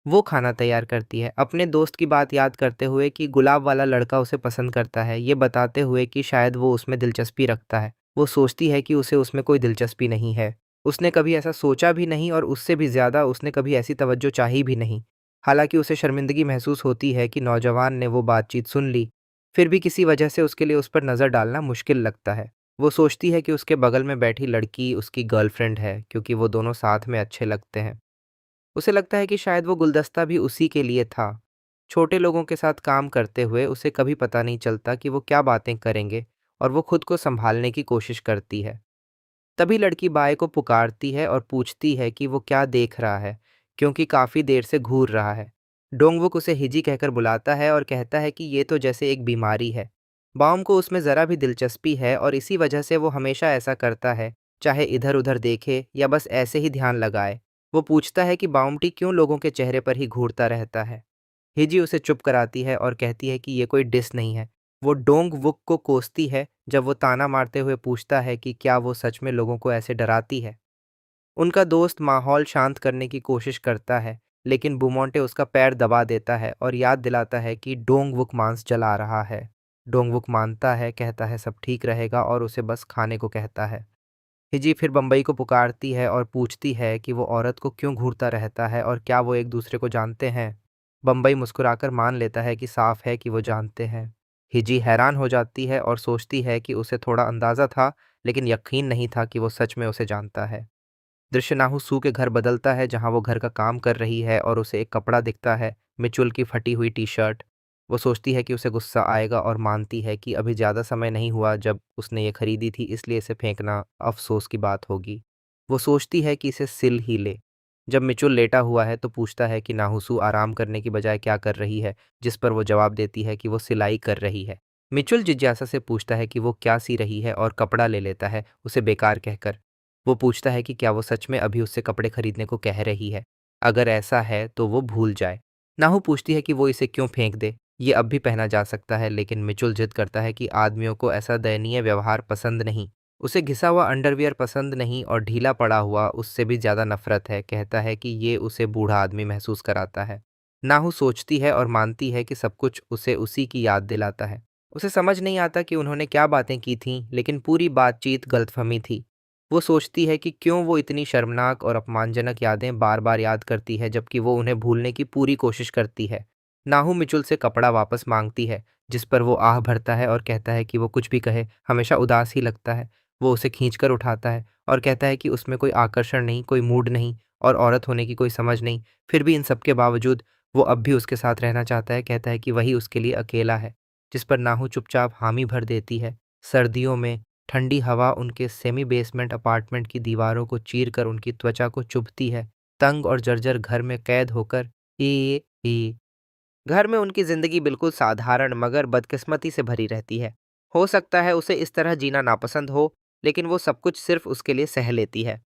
वो खाना तैयार करती है, अपने दोस्त की बात याद करते हुए कि गुलाब वाला लड़का उसे पसंद करता है, ये बताते हुए कि शायद वो उसमें दिलचस्पी रखता है। वो सोचती है कि उसे उसमें कोई दिलचस्पी नहीं है। उसने कभी ऐसा सोचा भी नहीं और उससे भी ज़्यादा उसने कभी ऐसी तवज्जो चाही भी नहीं। हालांकि उसे शर्मिंदगी महसूस होती है कि नौजवान ने वो बातचीत सुन ली, फिर भी किसी वजह से उसके लिए उस पर नज़र डालना मुश्किल लगता है। वो सोचती है कि उसके बगल में बैठी लड़की उसकी गर्लफ्रेंड है क्योंकि वो दोनों साथ में अच्छे लगते हैं। उसे लगता है कि शायद वो गुलदस्ता भी उसी के लिए था। छोटे लोगों के साथ काम करते हुए उसे कभी पता नहीं चलता कि वो क्या बातें करेंगे, और वो खुद को संभालने की कोशिश करती है। तभी लड़की बाय को पुकारती है और पूछती है कि वो क्या देख रहा है, क्योंकि काफी देर से घूर रहा है। डोंगवुक उसे हिजी कहकर बुलाता है और कहता है कि ये तो जैसे एक बीमारी है। बाउम को उसमें जरा भी दिलचस्पी है और इसी वजह से वो हमेशा ऐसा करता है, चाहे इधर उधर देखे या बस ऐसे ही ध्यान लगाए। वो पूछता है कि बाउमटी क्यों लोगों के चेहरे पर ही घूरता रहता है। हिजी उसे चुप कराती है और कहती है कि ये कोई डिस नहीं है। वो डोंग वुक को कोसती है जब वो ताना मारते हुए पूछता है कि क्या वो सच में लोगों को ऐसे डराती है। उनका दोस्त माहौल शांत करने की कोशिश करता है, लेकिन बुमोंटे उसका पैर दबा देता है और याद दिलाता है कि डोंगवुक मांस जला रहा है। डोंगवुक मानता है, कहता है सब ठीक रहेगा और उसे बस खाने को कहता है। हिजी फिर बम्बई को पुकारती है और पूछती है कि वो औरत को क्यों घूरता रहता है और क्या वो एक दूसरे को जानते हैं। बम्बई मुस्कुराकर मान लेता है कि साफ है कि वो जानते हैं। हिजी हैरान हो जाती है और सोचती है कि उसे थोड़ा अंदाज़ा था, लेकिन यकीन नहीं था कि वो सच में उसे जानता है। दृश्य नाहू सू के घर बदलता है, जहां वो घर का काम कर रही है और उसे एक कपड़ा दिखता है, मिचुल की फटी हुई टी शर्ट। वो सोचती है कि उसे गुस्सा आएगा और मानती है कि अभी ज़्यादा समय नहीं हुआ जब उसने ये खरीदी थी, इसलिए इसे फेंकना अफसोस की बात होगी। वो सोचती है कि इसे सिल ही ले। जब मिचुल लेटा हुआ है तो पूछता है कि नाहुसू आराम करने की बजाय क्या कर रही है, जिस पर वो जवाब देती है कि वो सिलाई कर रही है। मिचुल जिज्ञासा से पूछता है कि वो क्या सी रही है और कपड़ा ले लेता है, उसे बेकार कहकर। वो पूछता है कि क्या वो सच में अभी उससे कपड़े खरीदने को कह रही है। अगर ऐसा है तो वो भूल जाए। नाहू पूछती है कि वो इसे क्यों फेंक दे, ये अब भी पहना जा सकता है, लेकिन मिचुल जिद करता है कि आदमियों को ऐसा दयनीय व्यवहार पसंद नहीं। उसे घिसा हुआ अंडरवियर पसंद नहीं और ढीला पड़ा हुआ उससे भी ज्यादा नफरत है। कहता है कि ये उसे बूढ़ा आदमी महसूस कराता है। नाहू सोचती है और मानती है कि सब कुछ उसे उसी की याद दिलाता है। उसे समझ नहीं आता कि उन्होंने क्या बातें की थीं, लेकिन पूरी बातचीत गलतफहमी थी। वो सोचती है कि क्यों वो इतनी शर्मनाक और अपमानजनक यादें बार बार याद करती है, जबकि वो उन्हें भूलने की पूरी कोशिश करती है। नाहू मिचुल से कपड़ा वापस मांगती है, जिस पर वो आह भरता है और कहता है कि वो कुछ भी कहे हमेशा उदास ही लगता है। वो उसे खींचकर उठाता है और कहता है कि उसमें कोई आकर्षण नहीं, कोई मूड नहीं और औरत होने की कोई समझ नहीं। फिर भी इन सब के बावजूद वो अब भी उसके साथ रहना चाहता है। कहता है कि वही उसके लिए अकेला है, जिस पर नाहू चुपचाप हामी भर देती है। सर्दियों में ठंडी हवा उनके सेमी बेसमेंट अपार्टमेंट की दीवारों को चीरकर उनकी त्वचा को चुभती है। तंग और जर्जर घर में कैद होकर ही घर में उनकी जिंदगी बिल्कुल साधारण मगर बदकिस्मती से भरी रहती है। हो सकता है उसे इस तरह जीना नापसंद हो, लेकिन वो सब कुछ सिर्फ उसके लिए सह लेती है।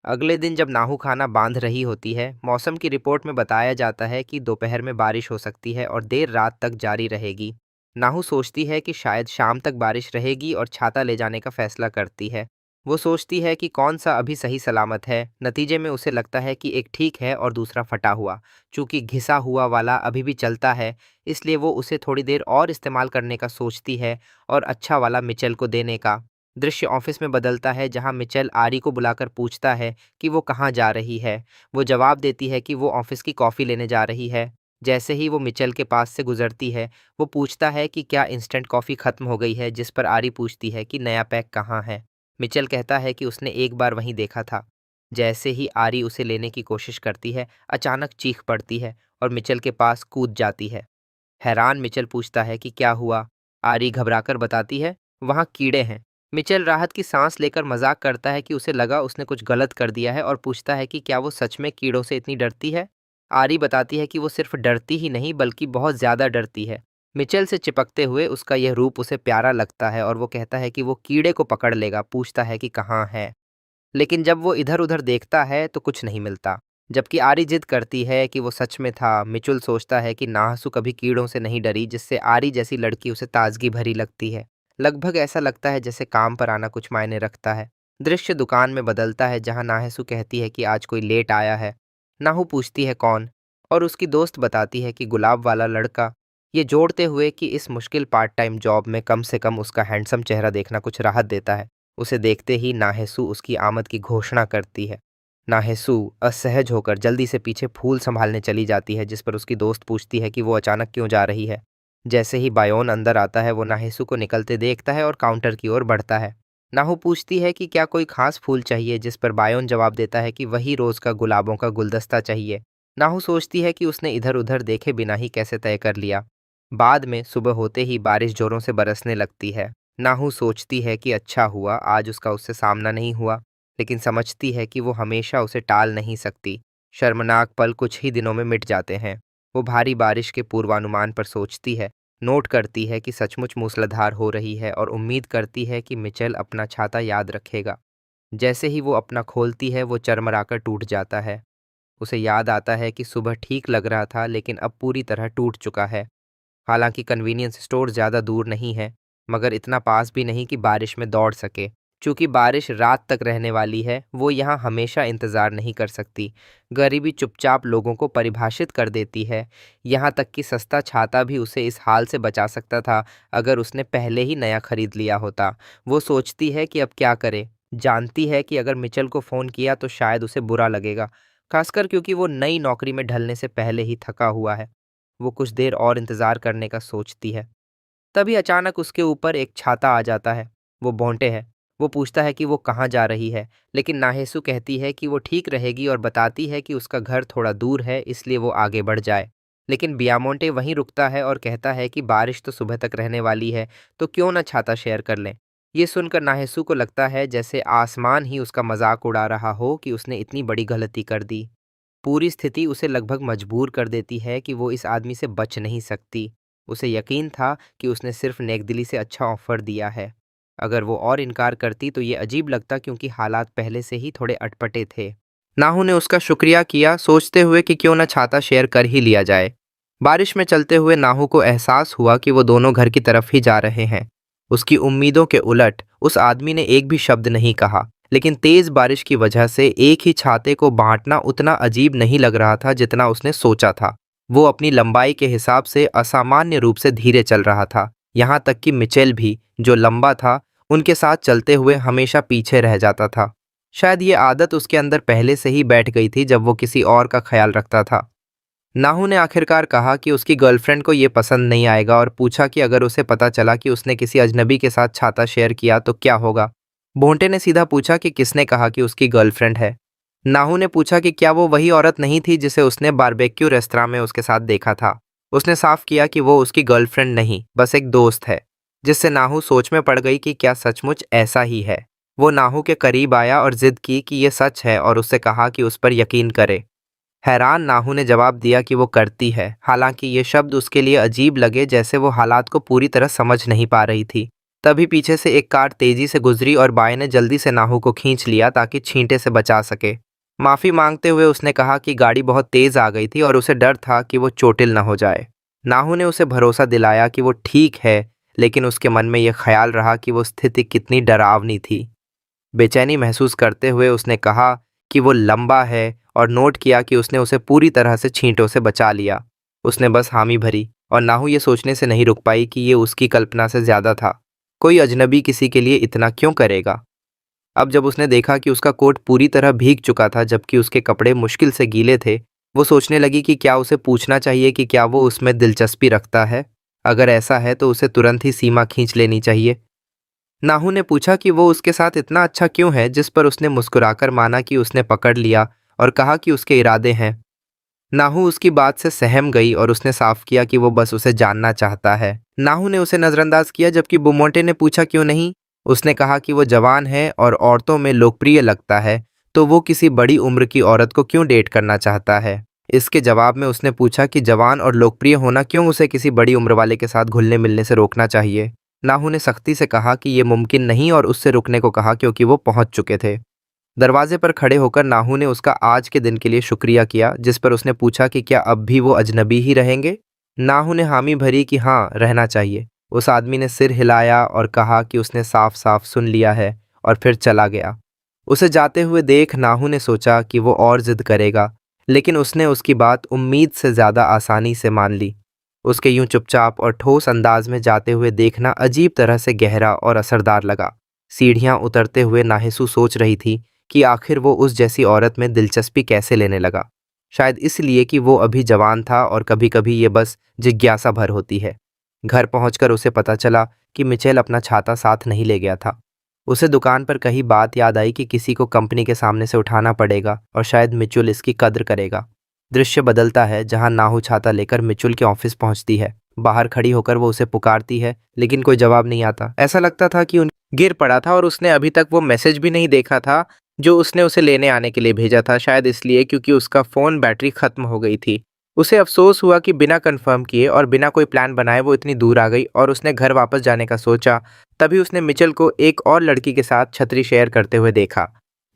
अगले दिन जब नाहू खाना बांध रही होती है, मौसम की रिपोर्ट में बताया जाता है कि दोपहर में बारिश हो सकती है और देर रात तक जारी रहेगी। नाहू सोचती है कि शायद शाम तक बारिश रहेगी और छाता ले जाने का फैसला करती है। वो सोचती है कि कौन सा अभी सही सलामत है। नतीजे में उसे लगता है कि एक ठीक है और दूसरा फटा हुआ। चूंकि घिसा हुआ वाला अभी भी चलता है, इसलिए वो उसे थोड़ी देर और इस्तेमाल करने का सोचती है और अच्छा वाला मिचेल को देने का। दृश्य ऑफिस में बदलता है, जहां मिचेल आरी को बुलाकर पूछता है कि वो कहाँ जा रही है। वो जवाब देती है कि वो ऑफिस की कॉफ़ी लेने जा रही है। जैसे ही वो मिचेल के पास से गुजरती है, वो पूछता है कि क्या इंस्टेंट कॉफ़ी ख़त्म हो गई है, जिस पर आरी पूछती है कि नया पैक कहाँ है। मिचेल कहता है कि उसने एक बार वहीं देखा था। जैसे ही आरी उसे लेने की कोशिश करती है, अचानक चीख पड़ती है और मिचेल के पास कूद जाती है। हैरान मिचेल पूछता है कि क्या हुआ। आरी घबराकर बताती है, वहाँ कीड़े हैं। मिचेल राहत की सांस लेकर मजाक करता है कि उसे लगा उसने कुछ गलत कर दिया है और पूछता है कि क्या वो सच में कीड़ों से इतनी डरती है। आरी बताती है कि वो सिर्फ डरती ही नहीं बल्कि बहुत ज़्यादा डरती है। मिचेल से चिपकते हुए उसका यह रूप उसे प्यारा लगता है और वो कहता है कि वो कीड़े को पकड़ लेगा। पूछता है कि कहाँ है, लेकिन जब वो इधर उधर देखता है तो कुछ नहीं मिलता। जबकि आरी जिद करती है कि वो सच में था। मिचुल सोचता है कि नाहसू कभी कीड़ों से नहीं डरी, जिससे आरी जैसी लड़की उसे ताजगी भरी लगती है। लगभग ऐसा लगता है जैसे काम पर आना कुछ मायने रखता है। दृश्य दुकान में बदलता है, जहां नाहसू कहती है कि आज कोई लेट आया है। नाहू पूछती है कौन, और उसकी दोस्त बताती है कि गुलाब वाला लड़का। ये जोड़ते हुए कि इस मुश्किल पार्ट टाइम जॉब में कम से कम उसका हैंडसम चेहरा देखना कुछ राहत देता है। उसे देखते ही नाहेसू उसकी आमद की घोषणा करती है। नाहेसू असहज होकर जल्दी से पीछे फूल संभालने चली जाती है, जिस पर उसकी दोस्त पूछती है कि वो अचानक क्यों जा रही है। जैसे ही बायोन अंदर आता है, वो नाहेसू को निकलते देखता है और काउंटर की ओर बढ़ता है। नाहू पूछती है कि क्या कोई खास फूल चाहिए, जिस पर बायोन जवाब देता है कि वही रोज का गुलाबों का गुलदस्ता चाहिए। नाहू सोचती है कि उसने इधर उधर देखे बिना ही कैसे तय कर लिया। बाद में सुबह होते ही बारिश जोरों से बरसने लगती है। नाहू सोचती है कि अच्छा हुआ आज उसका उससे सामना नहीं हुआ, लेकिन समझती है कि वो हमेशा उसे टाल नहीं सकती। शर्मनाक पल कुछ ही दिनों में मिट जाते हैं। वो भारी बारिश के पूर्वानुमान पर सोचती है, नोट करती है कि सचमुच मूसलाधार हो रही है और उम्मीद करती है कि मिचेल अपना छाता याद रखेगा। जैसे ही वो अपना खोलती है वो चरमराकर टूट जाता है। उसे याद आता है कि सुबह ठीक लग रहा था लेकिन अब पूरी तरह टूट चुका है। हालांकि कन्वीनियंस स्टोर ज़्यादा दूर नहीं है, मगर इतना पास भी नहीं कि बारिश में दौड़ सके। चूंकि बारिश रात तक रहने वाली है, वो यहाँ हमेशा इंतज़ार नहीं कर सकती। गरीबी चुपचाप लोगों को परिभाषित कर देती है। यहाँ तक कि सस्ता छाता भी उसे इस हाल से बचा सकता था अगर उसने पहले ही नया खरीद लिया होता। वो सोचती है कि अब क्या करे। जानती है कि अगर मिचेल को फ़ोन किया तो शायद उसे बुरा लगेगा, खासकर क्योंकि वो नई नौकरी में ढलने से पहले ही थका हुआ है। वो कुछ देर और इंतज़ार करने का सोचती है। तभी अचानक उसके ऊपर एक छाता आ जाता है। वो भौंटे है। वो पूछता है कि वो कहाँ जा रही है, लेकिन नाहेसु कहती है कि वो ठीक रहेगी और बताती है कि उसका घर थोड़ा दूर है, इसलिए वो आगे बढ़ जाए। लेकिन बियामोंटे वहीं रुकता है और कहता है कि बारिश तो सुबह तक रहने वाली है, तो क्यों ना छाता शेयर कर लें। ये सुनकर नाहेसु को लगता है जैसे आसमान ही उसका मजाक उड़ा रहा हो कि उसने इतनी बड़ी गलती कर दी। पूरी स्थिति उसे लगभग मजबूर कर देती है कि वो इस आदमी से बच नहीं सकती। उसे यकीन था कि उसने सिर्फ नेकदिली से अच्छा ऑफर दिया है। अगर वो और इनकार करती तो ये अजीब लगता, क्योंकि हालात पहले से ही थोड़े अटपटे थे। नाहू ने उसका शुक्रिया किया, सोचते हुए कि क्यों न छाता शेयर कर ही लिया जाए। बारिश में चलते हुए नाहू को एहसास हुआ कि वो दोनों घर की तरफ ही जा रहे हैं। उसकी उम्मीदों के उलट उस आदमी ने एक भी शब्द नहीं कहा, लेकिन तेज बारिश की वजह से एक ही छाते को बांटना उतना अजीब नहीं लग रहा था जितना उसने सोचा था। वो अपनी लंबाई के हिसाब से असामान्य रूप से धीरे चल रहा था। यहाँ तक कि मिचेल भी, जो लंबा था, उनके साथ चलते हुए हमेशा पीछे रह जाता था। शायद ये आदत उसके अंदर पहले से ही बैठ गई थी जब वो किसी और का ख्याल रखता था। नाहू ने आखिरकार कहा कि उसकी गर्लफ्रेंड को ये पसंद नहीं आएगा और पूछा कि अगर उसे पता चला कि उसने किसी अजनबी के साथ छाता शेयर किया तो क्या होगा। भोंटे ने सीधा पूछा कि किसने कहा कि उसकी गर्लफ्रेंड है। नाहू ने पूछा कि क्या वो वही औरत नहीं थी जिसे उसने बारबेक्यू रेस्तरां में उसके साथ देखा था। उसने साफ किया कि वो उसकी गर्लफ्रेंड नहीं, बस एक दोस्त है, जिससे नाहू सोच में पड़ गई कि क्या सचमुच ऐसा ही है। वो नाहू के करीब आया और जिद की कि ये सच है और उससे कहा कि उस पर यकीन करे। हैरान नाहू ने जवाब दिया कि वो करती है, हालांकि ये शब्द उसके लिए अजीब लगे, जैसे वो हालात को पूरी तरह समझ नहीं पा रही थी। तभी पीछे से एक कार तेजी से गुजरी और बाय ने जल्दी से नाहू को खींच लिया ताकि छींटे से बचा सके। माफी मांगते हुए उसने कहा कि गाड़ी बहुत तेज आ गई थी और उसे डर था कि वो चोटिल न हो जाए। नाहू ने उसे भरोसा दिलाया कि वो ठीक है, लेकिन उसके मन में यह ख्याल रहा कि वो स्थिति कितनी डरावनी थी। बेचैनी महसूस करते हुए उसने कहा कि वो लंबा है और नोट किया कि उसने उसे पूरी तरह से छींटों से बचा लिया। उसने बस हामी भरी और नाहू ये सोचने से नहीं रुक पाई कि ये उसकी कल्पना से ज्यादा था। कोई अजनबी किसी के लिए इतना क्यों करेगा। अब जब उसने देखा कि उसका कोट पूरी तरह भीग चुका था जबकि उसके कपड़े मुश्किल से गीले थे, वो सोचने लगी कि क्या उसे पूछना चाहिए कि क्या वो उसमें दिलचस्पी रखता है। अगर ऐसा है तो उसे तुरंत ही सीमा खींच लेनी चाहिए। नाहू ने पूछा कि वो उसके साथ इतना अच्छा क्यों है, जिस पर उसने मुस्कुराकर माना कि उसने पकड़ लिया और कहा कि उसके इरादे हैं। नाहू उसकी बात से सहम गई और उसने साफ किया कि वो बस उसे जानना चाहता है। नाहू ने उसे नजरअंदाज किया जबकि बुमोटे ने पूछा क्यों नहीं। उसने कहा कि वो जवान है और औरतों में लोकप्रिय लगता है, तो वो किसी बड़ी उम्र की औरत को क्यों डेट करना चाहता है। इसके जवाब में उसने पूछा कि जवान और लोकप्रिय होना क्यों उसे किसी बड़ी उम्र वाले के साथ घुलने मिलने से रोकना चाहिए। नाहू ने सख्ती से कहा कि ये मुमकिन नहीं और उससे रुकने को कहा क्योंकि वो पहुंच चुके थे। दरवाजे पर खड़े होकर नाहू ने उसका आज के दिन के लिए शुक्रिया किया, जिस पर उसने पूछा कि क्या अब भी वो अजनबी ही रहेंगे। नाहू ने हामी भरी कि हाँ, रहना चाहिए। उस आदमी ने सिर हिलाया और कहा कि उसने साफ साफ सुन लिया है और फिर चला गया। उसे जाते हुए देख नाहू ने सोचा कि वो और जिद करेगा, लेकिन उसने उसकी बात उम्मीद से ज्यादा आसानी से मान ली। उसके यूं चुपचाप और ठोस अंदाज में जाते हुए देखना अजीब तरह से गहरा और असरदार लगा। सीढ़ियां उतरते हुए नाहिसू सोच रही थी कि आखिर वो उस जैसी औरत में दिलचस्पी कैसे लेने लगा। शायद इसलिए कि वो अभी जवान था और कभी कभी ये बस जिज्ञासा भर होती है। घर पहुंचकर उसे पता चला कि मिचेल अपना छाता साथ नहीं ले गया था। उसे दुकान पर कही बात याद आई कि किसी को कंपनी के सामने से उठाना पड़ेगा और शायद मिचेल इसकी कद्र करेगा। दृश्य बदलता है जहां नाहू छाता लेकर मिचुल के ऑफिस पहुंचती है। बाहर खड़ी होकर वो उसे पुकारती है, लेकिन कोई जवाब नहीं आता। ऐसा लगता था कि उन गिर पड़ा था और उसने अभी तक वो मैसेज भी नहीं देखा था जो उसने उसे लेने आने के लिए भेजा था, शायद इसलिए क्योंकि उसका फोन बैटरी खत्म हो गई थी। उसे अफसोस हुआ कि बिना कंफर्म किए और बिना कोई प्लान बनाए वो इतनी दूर आ गई और उसने घर वापस जाने का सोचा। तभी उसने मिचेल को एक और लड़की के साथ छतरी शेयर करते हुए देखा।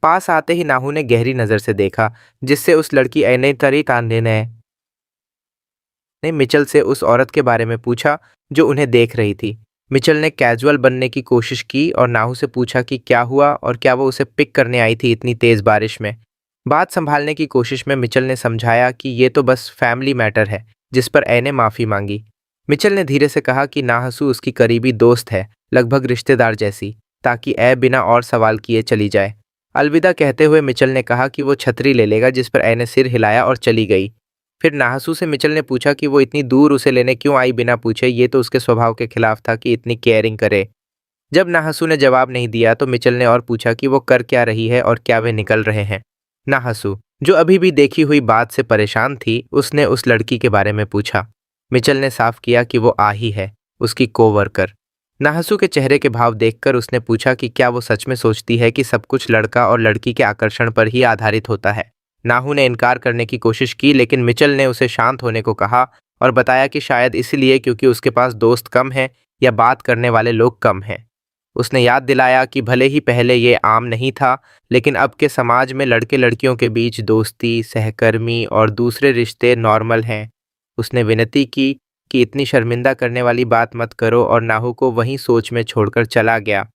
पास आते ही नाहू ने गहरी नजर से देखा, जिससे उस लड़की एने तरी तानने ने मिचेल से उस औरत के बारे में पूछा जो उन्हें देख रही थी। मिचेल ने कैजुअल बनने की कोशिश की और नाहू से पूछा कि क्या हुआ और क्या वो उसे पिक करने आई थी इतनी तेज बारिश में। बात संभालने की कोशिश में मिचेल ने समझाया कि ये तो बस फैमिली मैटर है, जिस पर ए ने माफी मांगी। मिचेल ने धीरे से कहा कि नाहसू उसकी करीबी दोस्त है, लगभग रिश्तेदार जैसी, ताकि ए बिना और सवाल किए चली जाए। अलविदा कहते हुए मिचेल ने कहा कि वो छतरी ले लेगा, जिस पर ए ने सिर हिलाया और चली गई। फिर नाहसू से मिचेल ने पूछा कि वो इतनी दूर उसे लेने क्यों आई बिना पूछे, ये तो उसके स्वभाव के खिलाफ था कि इतनी केयरिंग करे। जब नाहसू ने जवाब नहीं दिया तो मिचेल ने और पूछा कि वो कर क्या रही है और क्या वे निकल रहे हैं। नाहसू, जो अभी भी देखी हुई बात से परेशान थी, उसने उस लड़की के बारे में पूछा। मिचेल ने साफ किया कि वो आ ही है, उसकी कोवर्कर। नाहसू के चेहरे के भाव देखकर उसने पूछा कि क्या वो सच में सोचती है कि सब कुछ लड़का और लड़की के आकर्षण पर ही आधारित होता है। नाहू ने इनकार करने की कोशिश की, लेकिन मिचेल ने उसे शांत होने को कहा और बताया कि शायद इसलिए क्योंकि उसके पास दोस्त कम हैं या बात करने वाले लोग कम हैं। उसने याद दिलाया कि भले ही पहले ये आम नहीं था, लेकिन अब के समाज में लड़के लड़कियों के बीच दोस्ती, सहकर्मी और दूसरे रिश्ते नॉर्मल हैं। उसने विनती की कि इतनी शर्मिंदा करने वाली बात मत करो और नाहू को वहीं सोच में छोड़कर चला गया।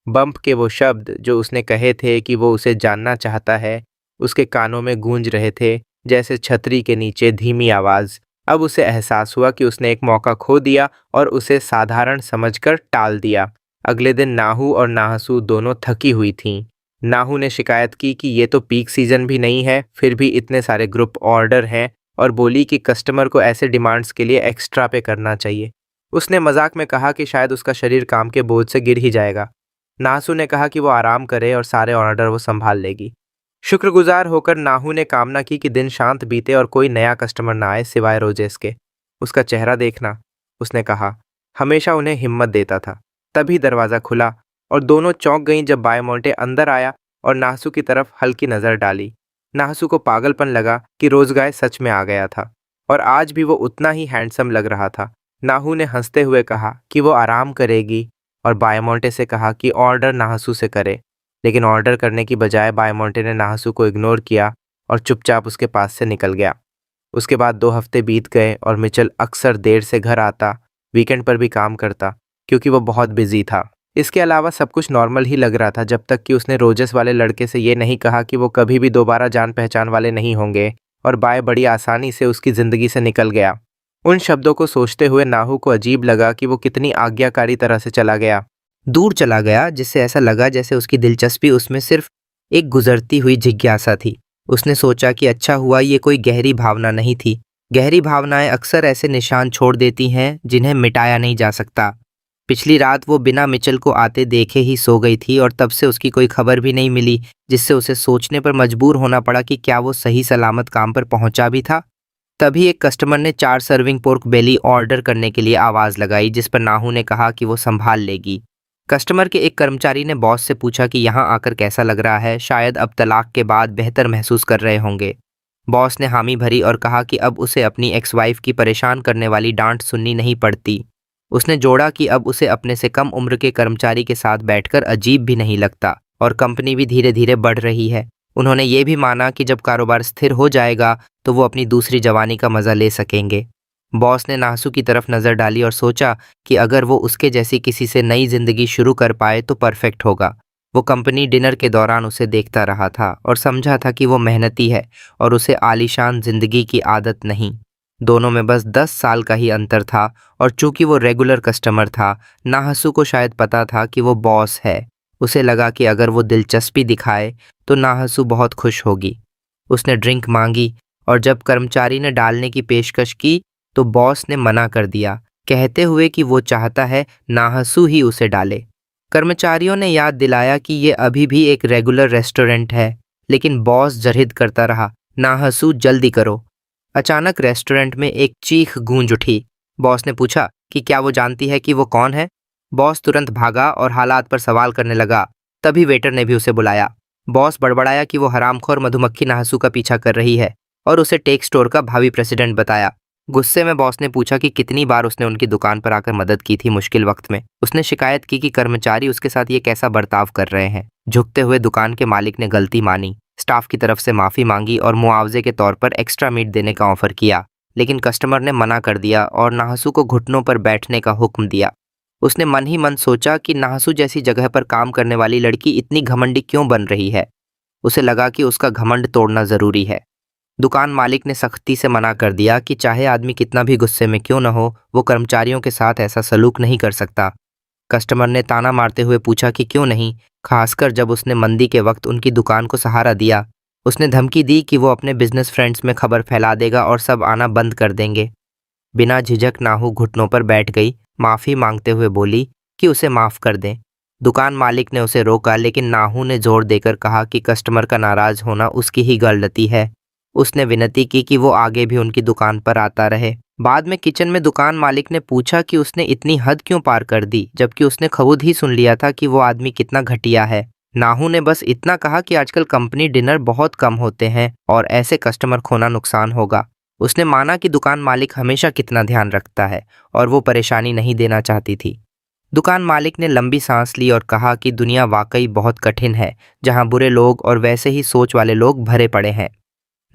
बम्प के वो शब्द जो उसने कहे थे कि वो उसे जानना चाहता है, उसके कानों में गूंज रहे थे, जैसे छतरी के नीचे धीमी आवाज। अब उसे एहसास हुआ कि उसने एक मौका खो दिया और उसे साधारण समझकर टाल दिया। अगले दिन नाहू और नाहसू दोनों थकी हुई थीं। नाहू ने शिकायत की कि ये तो पीक सीजन भी नहीं है, फिर भी इतने सारे ग्रुप ऑर्डर हैं, और बोली कि कस्टमर को ऐसे डिमांड्स के लिए एक्स्ट्रा पे करना चाहिए। उसने मजाक में कहा कि शायद उसका शरीर काम के बोझ से गिर ही जाएगा। नाहसू ने कहा कि वो आराम करे और सारे ऑर्डर वो संभाल लेगी। शुक्रगुजार होकर नाहू ने कामना की कि दिन शांत बीते और कोई नया कस्टमर ना आए सिवाय रोजेस के। उसका चेहरा देखना, उसने कहा, हमेशा उन्हें हिम्मत देता था। तभी दरवाज़ा खुला और दोनों चौंक गईं जब बायमोंटे अंदर आया और नाहसू की तरफ हल्की नज़र डाली। नाहसू को पागलपन लगा कि रोजगाय सच में आ गया था और आज भी वो उतना ही हैंडसम लग रहा था। नाहू ने हंसते हुए कहा कि वो आराम करेगी और बायमोंटे से कहा कि ऑर्डर नाहसू से करे, लेकिन ऑर्डर करने की बजाय बायमोंटे ने नाहसू को इग्नोर किया और चुपचाप उसके पास से निकल गया। उसके बाद 2 हफ्ते बीत गए और मिचेल अक्सर देर से घर आता, वीकेंड पर भी काम करता क्योंकि वो बहुत बिजी था। इसके अलावा सब कुछ नॉर्मल ही लग रहा था जब तक कि उसने रोजस वाले लड़के से ये नहीं कहा कि वो कभी भी दोबारा जान पहचान वाले नहीं होंगे, और बाय बड़ी आसानी से उसकी जिंदगी से निकल गया। उन शब्दों को सोचते हुए नाहू को अजीब लगा कि वो कितनी आज्ञाकारी तरह से चला गया, दूर चला गया, जिससे ऐसा लगा जैसे उसकी दिलचस्पी उसमें सिर्फ एक गुजरती हुई जिज्ञासा थी। उसने सोचा कि अच्छा हुआ ये कोई गहरी भावना नहीं थी। गहरी भावनाएं अक्सर ऐसे निशान छोड़ देती हैं जिन्हें मिटाया नहीं जा सकता। पिछली रात वो बिना मिचेल को आते देखे ही सो गई थी और तब से उसकी कोई खबर भी नहीं मिली, जिससे उसे सोचने पर मजबूर होना पड़ा कि क्या वो सही सलामत काम पर पहुंचा भी था। तभी एक कस्टमर ने 4 सर्विंग पोर्क बेली ऑर्डर करने के लिए आवाज़ लगाई, जिस पर नाहू ने कहा कि वो संभाल लेगी। कस्टमर के एक कर्मचारी ने बॉस से पूछा कि यहाँ आकर कैसा लग रहा है, शायद अब तलाक के बाद बेहतर महसूस कर रहे होंगे। बॉस ने हामी भरी और कहा कि अब उसे अपनी एक्स वाइफ की परेशान करने वाली डांट सुननी नहीं पड़ती। उसने जोड़ा कि अब उसे अपने से कम उम्र के कर्मचारी के साथ बैठकर अजीब भी नहीं लगता और कंपनी भी धीरे धीरे बढ़ रही है। उन्होंने ये भी माना कि जब कारोबार स्थिर हो जाएगा तो वो अपनी दूसरी जवानी का मज़ा ले सकेंगे। बॉस ने नाहसू की तरफ नज़र डाली और सोचा कि अगर वो उसके जैसी किसी से नई जिंदगी शुरू कर पाए तो परफेक्ट होगा। वो कंपनी डिनर के दौरान उसे देखता रहा था और समझा था कि वो मेहनती है और उसे आलीशान जिंदगी की आदत नहीं। दोनों में बस 10 साल का ही अंतर था और चूंकि वो रेगुलर कस्टमर था, नाहसू को शायद पता था कि वो बॉस है। उसे लगा कि अगर वो दिलचस्पी दिखाए तो नाहसू बहुत खुश होगी। उसने ड्रिंक मांगी और जब कर्मचारी ने डालने की पेशकश की तो बॉस ने मना कर दिया, कहते हुए कि वो चाहता है नाहसू ही उसे डाले। कर्मचारियों ने याद दिलाया कि ये अभी भी एक रेगुलर रेस्टोरेंट है, लेकिन बॉस जरहिद करता रहा, नाहसू जल्दी करो। अचानक रेस्टोरेंट में एक चीख गूंज उठी। बॉस ने पूछा कि क्या वो जानती है कि वो कौन है। बॉस तुरंत भागा और हालात पर सवाल करने लगा। तभी वेटर ने भी उसे बुलाया। बॉस बड़बड़ाया कि वो हरामखोर मधुमक्खी नाहसू का पीछा कर रही है और उसे टेक स्टोर का भावी प्रेसिडेंट बताया। गुस्से में बॉस ने पूछा कि कितनी बार उसने उनकी दुकान पर आकर मदद की थी मुश्किल वक्त में। उसने शिकायत की कि कर्मचारी उसके साथ ये कैसा बर्ताव कर रहे हैं। झुकते हुए दुकान के मालिक ने गलती मानी, स्टाफ की तरफ से माफी मांगी और मुआवजे के तौर पर एक्स्ट्रा मीट देने का ऑफर किया। लेकिन कस्टमर ने मना कर दिया और नाहसू को घुटनों पर बैठने का हुक्म दिया। उसने मन ही मन सोचा कि नाहसू जैसी जगह पर काम करने वाली लड़की इतनी घमंडी क्यों बन रही है। उसे लगा कि उसका घमंड तोड़ना जरूरी है। दुकान मालिक ने सख्ती से मना कर दिया कि चाहे आदमी कितना भी गुस्से में क्यों न हो, वो कर्मचारियों के साथ ऐसा सलूक नहीं कर सकता। कस्टमर ने ताना मारते हुए पूछा कि क्यों नहीं, खासकर जब उसने मंदी के वक्त उनकी दुकान को सहारा दिया। उसने धमकी दी कि वो अपने बिजनेस फ्रेंड्स में खबर फैला देगा और सब आना बंद कर देंगे। बिना झिझक नाहू घुटनों पर बैठ गई, माफी मांगते हुए बोली कि उसे माफ कर दें। दुकान मालिक ने उसे रोका, लेकिन नाहू ने जोर देकर कहा कि कस्टमर का नाराज होना उसकी ही गलती है। उसने विनती की कि वो आगे भी उनकी दुकान पर आता रहे। बाद में किचन में दुकान मालिक ने पूछा कि उसने इतनी हद क्यों पार कर दी, जबकि उसने खुद ही सुन लिया था कि वो आदमी कितना घटिया है। नाहू ने बस इतना कहा कि आजकल कंपनी डिनर बहुत कम होते हैं और ऐसे कस्टमर खोना नुकसान होगा। उसने माना कि दुकान मालिक हमेशा कितना ध्यान रखता है और वो परेशानी नहीं देना चाहती थी। दुकान मालिक ने लंबी सांस ली और कहा कि दुनिया वाकई बहुत कठिन है, जहां बुरे लोग और वैसे ही सोच वाले लोग भरे पड़े हैं।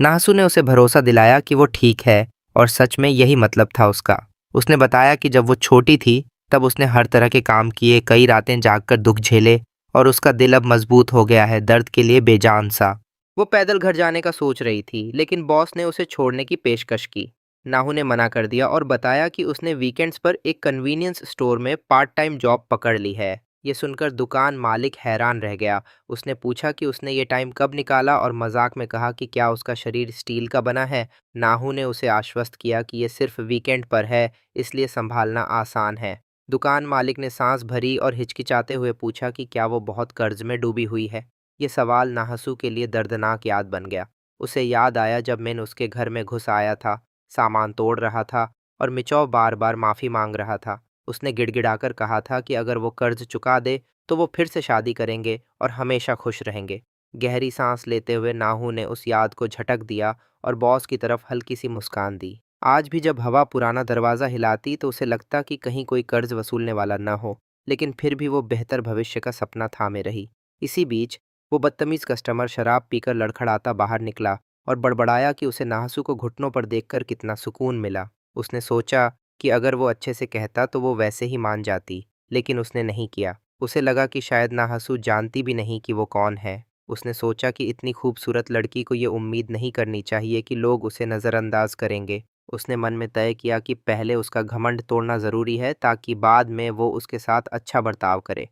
नाहसू ने उसे भरोसा दिलाया कि वो ठीक है और सच में यही मतलब था उसका। उसने बताया कि जब वो छोटी थी तब उसने हर तरह के काम किए, कई रातें जागकर दुख झेले और उसका दिल अब मजबूत हो गया है, दर्द के लिए बेजान सा। वो पैदल घर जाने का सोच रही थी, लेकिन बॉस ने उसे छोड़ने की पेशकश की। नाहू ने मना कर दिया और बताया कि उसने वीकेंड्स पर एक कन्वीनियंस स्टोर में पार्ट टाइम जॉब पकड़ ली है। ये सुनकर दुकान मालिक हैरान रह गया। उसने पूछा कि उसने ये टाइम कब निकाला और मजाक में कहा कि क्या उसका शरीर स्टील का बना है। नाहू ने उसे आश्वस्त किया कि ये सिर्फ वीकेंड पर है, इसलिए संभालना आसान है। दुकान मालिक ने सांस भरी और हिचकिचाते हुए पूछा कि क्या वो बहुत कर्ज में डूबी हुई है। ये सवाल नाहसू के लिए दर्दनाक याद बन गया। उसे याद आया जब मैंने उसके घर में घुस आया था, सामान तोड़ रहा था और मिचौ बार बार माफ़ी मांग रहा था। उसने गिड़गिड़ाकर कहा था कि अगर वो कर्ज चुका दे तो वो फिर से शादी करेंगे और हमेशा खुश रहेंगे। गहरी सांस लेते हुए नाहू ने उस याद को झटक दिया और बॉस की तरफ हल्की सी मुस्कान दी। आज भी जब हवा पुराना दरवाज़ा हिलाती तो उसे लगता कि कहीं कोई कर्ज वसूलने वाला न हो, लेकिन फिर भी वो बेहतर भविष्य का सपना थामे रही। इसी बीच वो बदतमीज कस्टमर शराब पीकर लड़खड़ाता बाहर निकला और बड़बड़ाया कि उसे नाहसू को घुटनों पर देखकर कितना सुकून मिला। उसने सोचा कि अगर वो अच्छे से कहता तो वो वैसे ही मान जाती, लेकिन उसने नहीं किया। उसे लगा कि शायद नाहसू जानती भी नहीं कि वो कौन है। उसने सोचा कि इतनी खूबसूरत लड़की को ये उम्मीद नहीं करनी चाहिए कि लोग उसे नज़रअंदाज करेंगे। उसने मन में तय किया कि पहले उसका घमंड तोड़ना ज़रूरी है, ताकि बाद में वो उसके साथ अच्छा बर्ताव करे।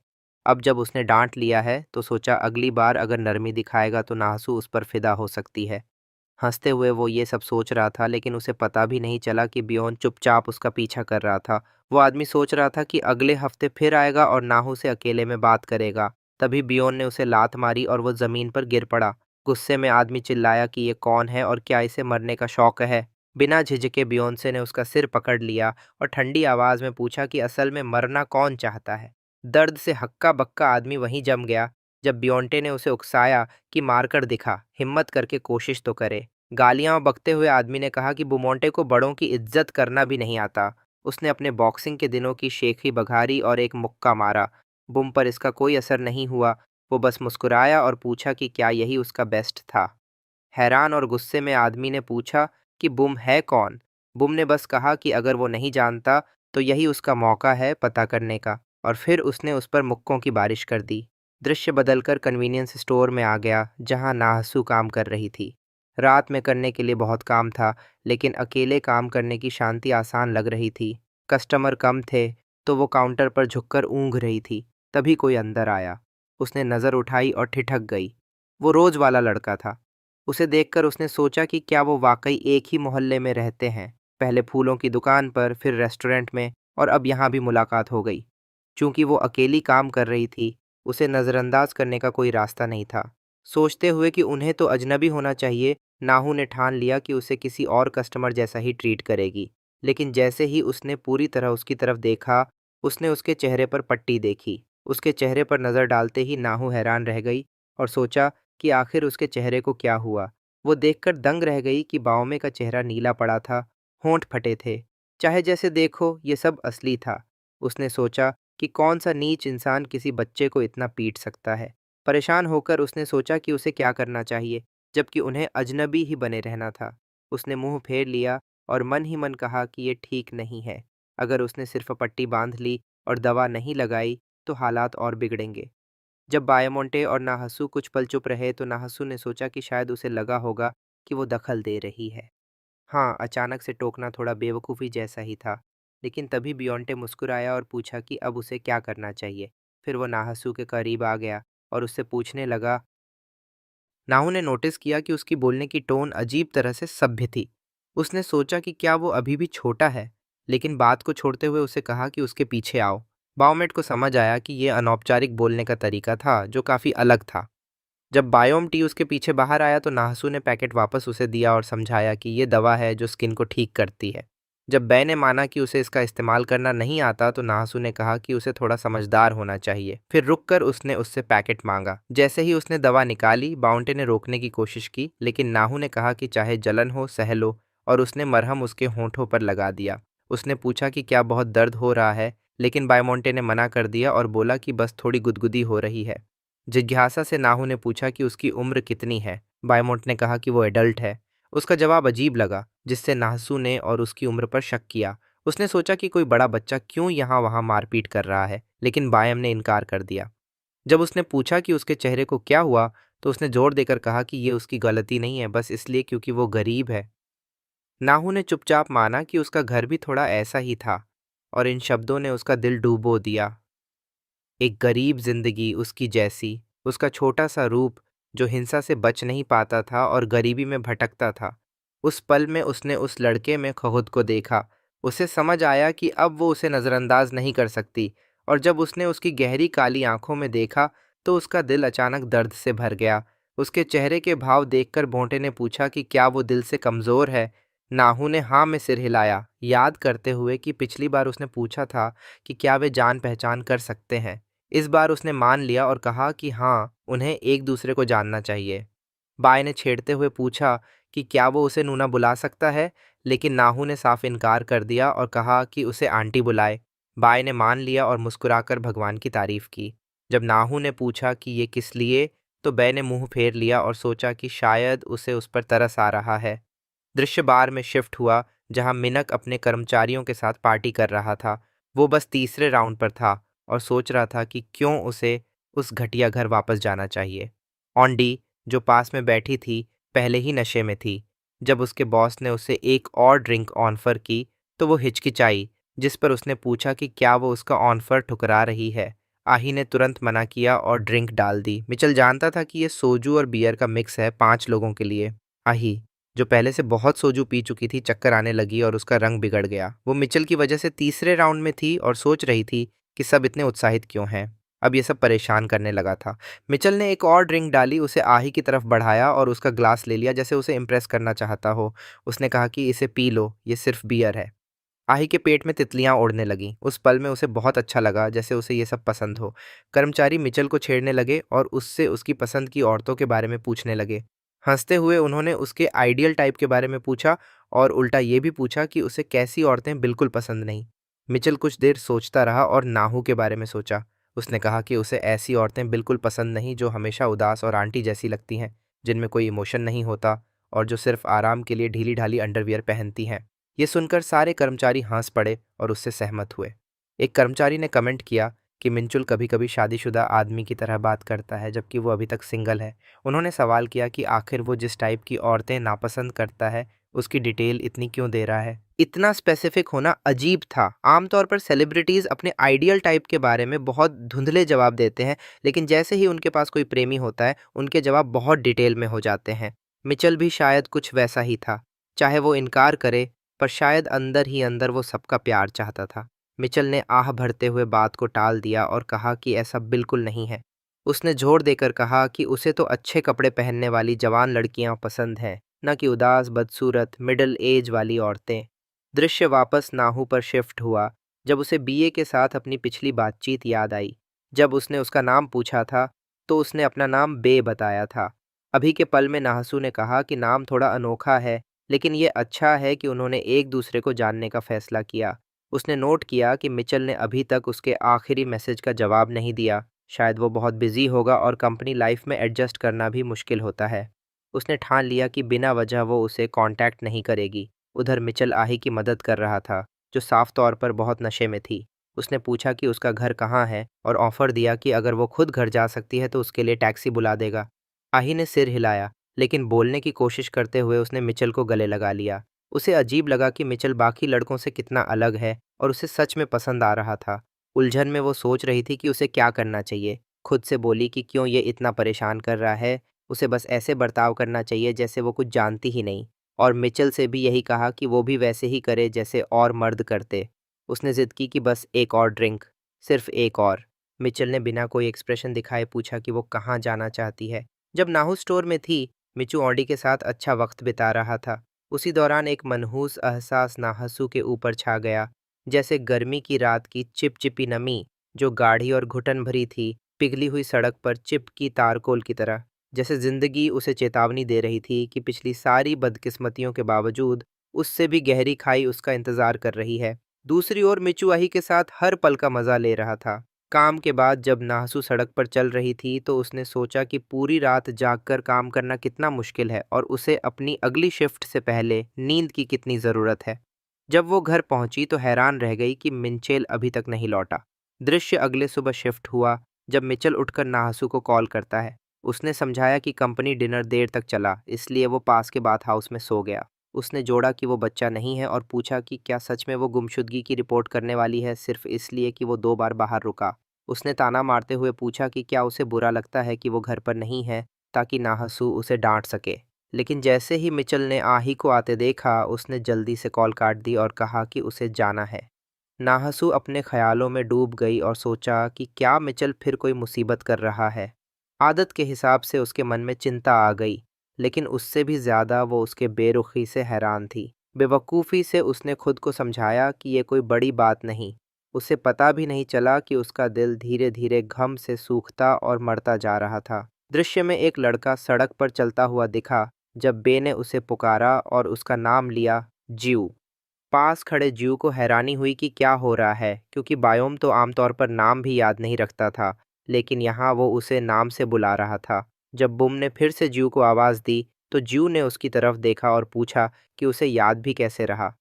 अब जब उसने डांट लिया है तो सोचा अगली बार अगर नरमी दिखाएगा तो नाहसू उस पर फिदा हो सकती है। हंसते हुए वो ये सब सोच रहा था, लेकिन उसे पता भी नहीं चला कि बियॉन चुपचाप उसका पीछा कर रहा था। वो आदमी सोच रहा था कि अगले हफ्ते फिर आएगा और नाहू से अकेले में बात करेगा। तभी बियॉन ने उसे लात मारी और वो जमीन पर गिर पड़ा। गुस्से में आदमी चिल्लाया कि ये कौन है और क्या इसे मरने का शौक है। बिना झिझके बियोंसे ने उसका सिर पकड़ लिया और ठंडी आवाज में पूछा कि असल में मरना कौन चाहता है। दर्द से हक्का बक्का आदमी वहीं जम गया। जब बियोंटे ने उसे उकसाया कि मारकर दिखा, हिम्मत करके कोशिश तो करे। गालियां बकते हुए आदमी ने कहा कि बुमोंटे को बड़ों की इज्जत करना भी नहीं आता। उसने अपने बॉक्सिंग के दिनों की शेखी बघारी और एक मुक्का मारा। बुम पर इसका कोई असर नहीं हुआ। वो बस मुस्कुराया और पूछा कि क्या यही उसका बेस्ट था। हैरान और गुस्से में आदमी ने पूछा कि बुम है कौन। बुम ने बस कहा कि अगर वो नहीं जानता तो यही उसका मौका है पता करने का, और फिर उसने उस पर मुक्कों की बारिश कर दी। दृश्य बदलकर कन्वीनियंस स्टोर में आ गया, जहां नाहसू काम कर रही थी। रात में करने के लिए बहुत काम था, लेकिन अकेले काम करने की शांति आसान लग रही थी। कस्टमर कम थे तो वो काउंटर पर झुककर ऊँघ रही थी। तभी कोई अंदर आया। उसने नज़र उठाई और ठिठक गई। वो रोज वाला लड़का था। उसे देखकर उसने सोचा कि क्या वो वाकई एक ही मोहल्ले में रहते हैं। पहले फूलों की दुकान पर, फिर रेस्टोरेंट में, और अब यहाँ भी मुलाकात हो गई। चूंकि वो अकेली काम कर रही थी, उसे नज़रअंदाज करने का कोई रास्ता नहीं था। सोचते हुए कि उन्हें तो अजनबी होना चाहिए, नाहू ने ठान लिया कि उसे किसी और कस्टमर जैसा ही ट्रीट करेगी, लेकिन जैसे ही उसने पूरी तरह उसकी तरफ देखा, उसने उसके चेहरे पर पट्टी देखी। उसके चेहरे पर नज़र डालते ही नाहू हैरान रह गई और सोचा कि आखिर उसके चेहरे को क्या हुआ। वो देखकर दंग रह गई कि बाओमे का चेहरा नीला पड़ा था, होंठ फटे थे। चाहे जैसे देखो, ये सब असली था। उसने सोचा कि कौन सा नीच इंसान किसी बच्चे को इतना पीट सकता है। परेशान होकर उसने सोचा कि उसे क्या करना चाहिए, जबकि उन्हें अजनबी ही बने रहना था। उसने मुंह फेर लिया और मन ही मन कहा कि ये ठीक नहीं है। अगर उसने सिर्फ पट्टी बांध ली और दवा नहीं लगाई तो हालात और बिगड़ेंगे। जब बायामोंटे और नाहसू कुछ पल चुप रहे तो नाहसू ने सोचा कि शायद उसे लगा होगा कि वो दखल दे रही है। हाँ, अचानक से टोकना थोड़ा बेवकूफ़ी जैसा ही था, लेकिन तभी बियोंटे मुस्कुराया और पूछा कि अब उसे क्या करना चाहिए। फिर वो नाहसू के करीब आ गया और उससे पूछने लगा। नाहू ने नोटिस किया कि उसकी बोलने की टोन अजीब तरह से सभ्य थी। उसने सोचा कि क्या वो अभी भी छोटा है, लेकिन बात को छोड़ते हुए उसे कहा कि उसके पीछे आओ। बायोमेट को समझ आया कि ये अनौपचारिक बोलने का तरीका था जो काफ़ी अलग था। जब बायोम टी उसके पीछे बाहर आया तो नाहसू ने पैकेट वापस उसे दिया और समझाया कि ये दवा है जो स्किन को ठीक करती है। जब बै ने माना कि उसे इसका इस्तेमाल करना नहीं आता तो नाहसू ने कहा कि उसे थोड़ा समझदार होना चाहिए। फिर रुककर उसने उससे पैकेट मांगा। जैसे ही उसने दवा निकाली, बाउंटे ने रोकने की कोशिश की, लेकिन नाहू ने कहा कि चाहे जलन हो सह लो, और उसने मरहम उसके होंठों पर लगा दिया। उसने पूछा कि क्या बहुत दर्द हो रहा है, लेकिन बायमोंटे ने मना कर दिया और बोला कि बस थोड़ी गुदगुदी हो रही है। जिज्ञासा से नाहू ने पूछा कि उसकी उम्र कितनी है। बायमोंट ने कहा कि वो एडल्ट है। उसका जवाब अजीब लगा, जिससे नाहसू ने और उसकी उम्र पर शक किया। उसने सोचा कि कोई बड़ा बच्चा क्यों यहाँ वहाँ मारपीट कर रहा है, लेकिन बायम ने इनकार कर दिया। जब उसने पूछा कि उसके चेहरे को क्या हुआ, तो उसने जोर देकर कहा कि ये उसकी गलती नहीं है, बस इसलिए क्योंकि वो गरीब है। नाहू ने चुपचाप माना कि उसका घर भी थोड़ा ऐसा ही था, और इन शब्दों ने उसका दिल डूबो दिया। एक गरीब जिंदगी उसकी जैसी, उसका छोटा सा रूप जो हिंसा से बच नहीं पाता था और गरीबी में भटकता था। उस पल में उसने उस लड़के में खुद को देखा। उसे समझ आया कि अब वो उसे नज़रअंदाज नहीं कर सकती, और जब उसने उसकी गहरी काली आंखों में देखा तो उसका दिल अचानक दर्द से भर गया। उसके चेहरे के भाव देखकर भोंटे ने पूछा कि क्या वो दिल से कमज़ोर है। नाहू ने हाँ में सिर हिलाया, याद करते हुए कि पिछली बार उसने पूछा था कि क्या वे जान पहचान कर सकते हैं। इस बार उसने मान लिया और कहा कि हाँ, उन्हें एक दूसरे को जानना चाहिए। बाय ने छेड़ते हुए पूछा कि क्या वो उसे नूना बुला सकता है, लेकिन नाहू ने साफ इनकार कर दिया और कहा कि उसे आंटी बुलाए। बाय ने मान लिया और मुस्कुराकर भगवान की तारीफ की। जब नाहू ने पूछा कि ये किस लिए, तो बै ने मुंह फेर लिया और सोचा कि शायद उसे उस पर तरस आ रहा है। दृश्य बार में शिफ्ट हुआ, जहां मिनक अपने कर्मचारियों के साथ पार्टी कर रहा था। वो बस तीसरे राउंड पर था और सोच रहा था कि क्यों उसे उस घटिया घर वापस जाना चाहिए। ऑन्डी, जो पास में बैठी थी, पहले ही नशे में थी। जब उसके बॉस ने उसे एक और ड्रिंक ऑफर की तो वो हिचकिचाई, जिस पर उसने पूछा कि क्या वो उसका ऑफर ठुकरा रही है। आही ने तुरंत मना किया और ड्रिंक डाल दी। मिचल जानता था कि ये सोजू और बियर का मिक्स है 5 लोगों के लिए। आही, जो पहले से बहुत सोजू पी चुकी थी, चक्कर आने लगी और उसका रंग बिगड़ गया। वो मिचेल की वजह से तीसरे राउंड में थी और सोच रही थी कि सब इतने उत्साहित क्यों हैं। अब ये सब परेशान करने लगा था। मिचेल ने एक और ड्रिंक डाली, उसे आही की तरफ बढ़ाया और उसका ग्लास ले लिया जैसे उसे इम्प्रेस करना चाहता हो। उसने कहा कि इसे पी लो, ये सिर्फ बियर है। आही के पेट में तितलियां उड़ने लगीं। उस पल में उसे बहुत अच्छा लगा, जैसे उसे ये सब पसंद हो। कर्मचारी मिचेल को छेड़ने लगे और उससे उसकी पसंद की औरतों के बारे में पूछने लगे। हंसते हुए उन्होंने उसके आइडियल टाइप के बारे में पूछा और उल्टा ये भी पूछा कि उसे कैसी औरतें बिल्कुल पसंद नहीं। मिचेल कुछ देर सोचता रहा और नाहू के बारे में सोचा। उसने कहा कि उसे ऐसी औरतें बिल्कुल पसंद नहीं जो हमेशा उदास और आंटी जैसी लगती हैं, जिनमें कोई इमोशन नहीं होता और जो सिर्फ आराम के लिए ढीली ढाली अंडरवियर पहनती हैं। ये सुनकर सारे कर्मचारी हंस पड़े और उससे सहमत हुए। एक कर्मचारी ने कमेंट किया कि मिंचुल कभी कभी शादीशुदा आदमी की तरह बात करता है जबकि वो अभी तक सिंगल है। उन्होंने सवाल किया कि आखिर वो जिस टाइप की औरतें नापसंद करता है उसकी डिटेल इतनी क्यों दे रहा है। इतना स्पेसिफिक होना अजीब था। आमतौर पर सेलिब्रिटीज अपने आइडियल टाइप के बारे में बहुत धुंधले जवाब देते हैं, लेकिन जैसे ही उनके पास कोई प्रेमी होता है उनके जवाब बहुत डिटेल में हो जाते हैं। मिचेल भी शायद कुछ वैसा ही था। चाहे वो इनकार करे, पर शायद अंदर ही अंदर वो सबका प्यार चाहता था। मिचेल ने आह भरते हुए बात को टाल दिया और कहा कि ऐसा बिल्कुल नहीं है। उसने जोर देकर कहा कि उसे तो अच्छे कपड़े पहनने वाली जवान लड़कियां पसंद हैं, न कि उदास, बदसूरत, मिडिल एज वाली औरतें। दृश्य वापस नाहू पर शिफ्ट हुआ जब उसे बीए के साथ अपनी पिछली बातचीत याद आई। जब उसने उसका नाम पूछा था तो उसने अपना नाम बे बताया था। अभी के पल में नाहसू ने कहा कि नाम थोड़ा अनोखा है, लेकिन ये अच्छा है कि उन्होंने एक दूसरे को जानने का फैसला किया। उसने नोट किया कि मिचेल ने अभी तक उसके आखिरी मैसेज का जवाब नहीं दिया। शायद वो बहुत बिजी होगा और कंपनी लाइफ में एडजस्ट करना भी मुश्किल होता है। उसने ठान लिया कि बिना वजह वो उसे कांटेक्ट नहीं करेगी। उधर मिचेल आही की मदद कर रहा था, जो साफ तौर पर बहुत नशे में थी। उसने पूछा कि उसका घर कहाँ है और ऑफर दिया कि अगर वो खुद घर जा सकती है तो उसके लिए टैक्सी बुला देगा। आही ने सिर हिलाया, लेकिन बोलने की कोशिश करते हुए उसने मिचेल को गले लगा लिया। उसे अजीब लगा कि मिचेल बाकी लड़कों से कितना अलग है और उसे सच में पसंद आ रहा था। उलझन में वो सोच रही थी कि उसे क्या करना चाहिए। खुद से बोली कि क्यों ये इतना परेशान कर रहा है, उसे बस ऐसे बर्ताव करना चाहिए जैसे वो कुछ जानती ही नहीं। और मिचेल से भी यही कहा कि वो भी वैसे ही करे जैसे और मर्द करते। उसने जिद की कि बस एक और ड्रिंक, सिर्फ एक और। मिचेल ने बिना कोई एक्सप्रेशन दिखाए पूछा कि वो कहाँ जाना चाहती है। जब नाहू स्टोर में थी, मिचू ऑडी के साथ अच्छा वक्त बिता रहा था। उसी दौरान एक मनहूस एहसास नाहसू के ऊपर छा गया, जैसे गर्मी की रात की चिपचिपी नमी जो गाढ़ी और घुटन भरी थी, पिघली हुई सड़क पर चिपकी तारकोल की तरह। जैसे जिंदगी उसे चेतावनी दे रही थी कि पिछली सारी बदकिस्मतियों के बावजूद उससे भी गहरी खाई उसका इंतजार कर रही है। दूसरी ओर मिचुआही के साथ हर पल का मजा ले रहा था। काम के बाद जब नाहसू सड़क पर चल रही थी तो उसने सोचा कि पूरी रात जागकर काम करना कितना मुश्किल है और उसे अपनी अगली शिफ्ट से पहले नींद की कितनी ज़रूरत है। जब वो घर पहुंची तो हैरान रह गई कि मिंचेल अभी तक नहीं लौटा। दृश्य अगले सुबह शिफ्ट हुआ जब मिचेल उठकर नाहसू को कॉल करता है। उसने समझाया कि कंपनी डिनर देर तक चला, इसलिए वो पास के बाथ हाउस में सो गया। उसने जोड़ा कि वो बच्चा नहीं है और पूछा कि क्या सच में वो गुमशुदगी की रिपोर्ट करने वाली है, सिर्फ इसलिए कि वो 2 बार बाहर रुका। उसने ताना मारते हुए पूछा कि क्या उसे बुरा लगता है कि वो घर पर नहीं है, ताकि नाहसू उसे डांट सके। लेकिन जैसे ही मिचेल ने आही को आते देखा, उसने जल्दी से कॉल काट दी और कहा कि उसे जाना है। नाहसू अपने ख्यालों में डूब गई और सोचा कि क्या मिचेल फिर कोई मुसीबत कर रहा है। आदत के हिसाब से उसके मन में चिंता आ गई, लेकिन उससे भी ज़्यादा वो उसके बेरुखी से हैरान थी। बेवकूफ़ी से उसने खुद को समझाया कि ये कोई बड़ी बात नहीं। उसे पता भी नहीं चला कि उसका दिल धीरे धीरे गम से सूखता और मरता जा रहा था। दृश्य में एक लड़का सड़क पर चलता हुआ दिखा जब बे ने उसे पुकारा और उसका नाम लिया, जीव। पास खड़े ज्यू को हैरानी हुई कि क्या हो रहा है, क्योंकि बायोम तो आमतौर पर नाम भी याद नहीं रखता था, लेकिन यहाँ वो उसे नाम से बुला रहा था। जब बुम ने फिर से ज्यू को आवाज़ दी तो ज्यू ने उसकी तरफ देखा और पूछा कि उसे याद भी कैसे रहा।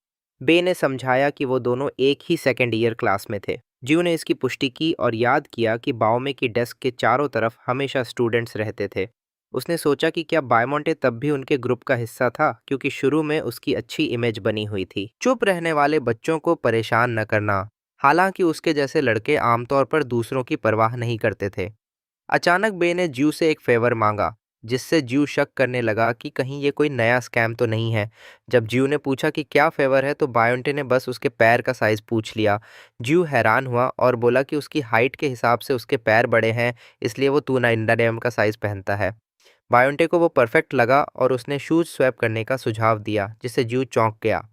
बे ने समझाया कि वो दोनों एक ही सेकेंड ईयर क्लास में थे। ज्यू ने इसकी पुष्टि की और याद किया कि बाओमे की डेस्क के चारों तरफ हमेशा स्टूडेंट्स रहते थे। उसने सोचा कि क्या बायमोंटे तब भी उनके ग्रुप का हिस्सा था, क्योंकि शुरू में उसकी अच्छी इमेज बनी हुई थी। चुप रहने वाले बच्चों को परेशान न करना। हालांकि उसके जैसे लड़के आमतौर पर दूसरों की परवाह नहीं करते थे। अचानक बे ने ज्यू से एक फेवर मांगा, जिससे ज्यू शक करने लगा कि कहीं ये कोई नया स्कैम तो नहीं है। जब ज्यू ने पूछा कि क्या फेवर है तो बायोंटे ने बस उसके पैर का साइज पूछ लिया। ज्यू हैरान हुआ और बोला कि उसकी हाइट के हिसाब से उसके पैर बड़े हैं, इसलिए वो टूना इंडाडेम का साइज पहनता है। बायोंटे को वो परफेक्ट लगा और उसने शूज स्वैप करने का सुझाव दिया, जिससे ज्यू चौंक गया।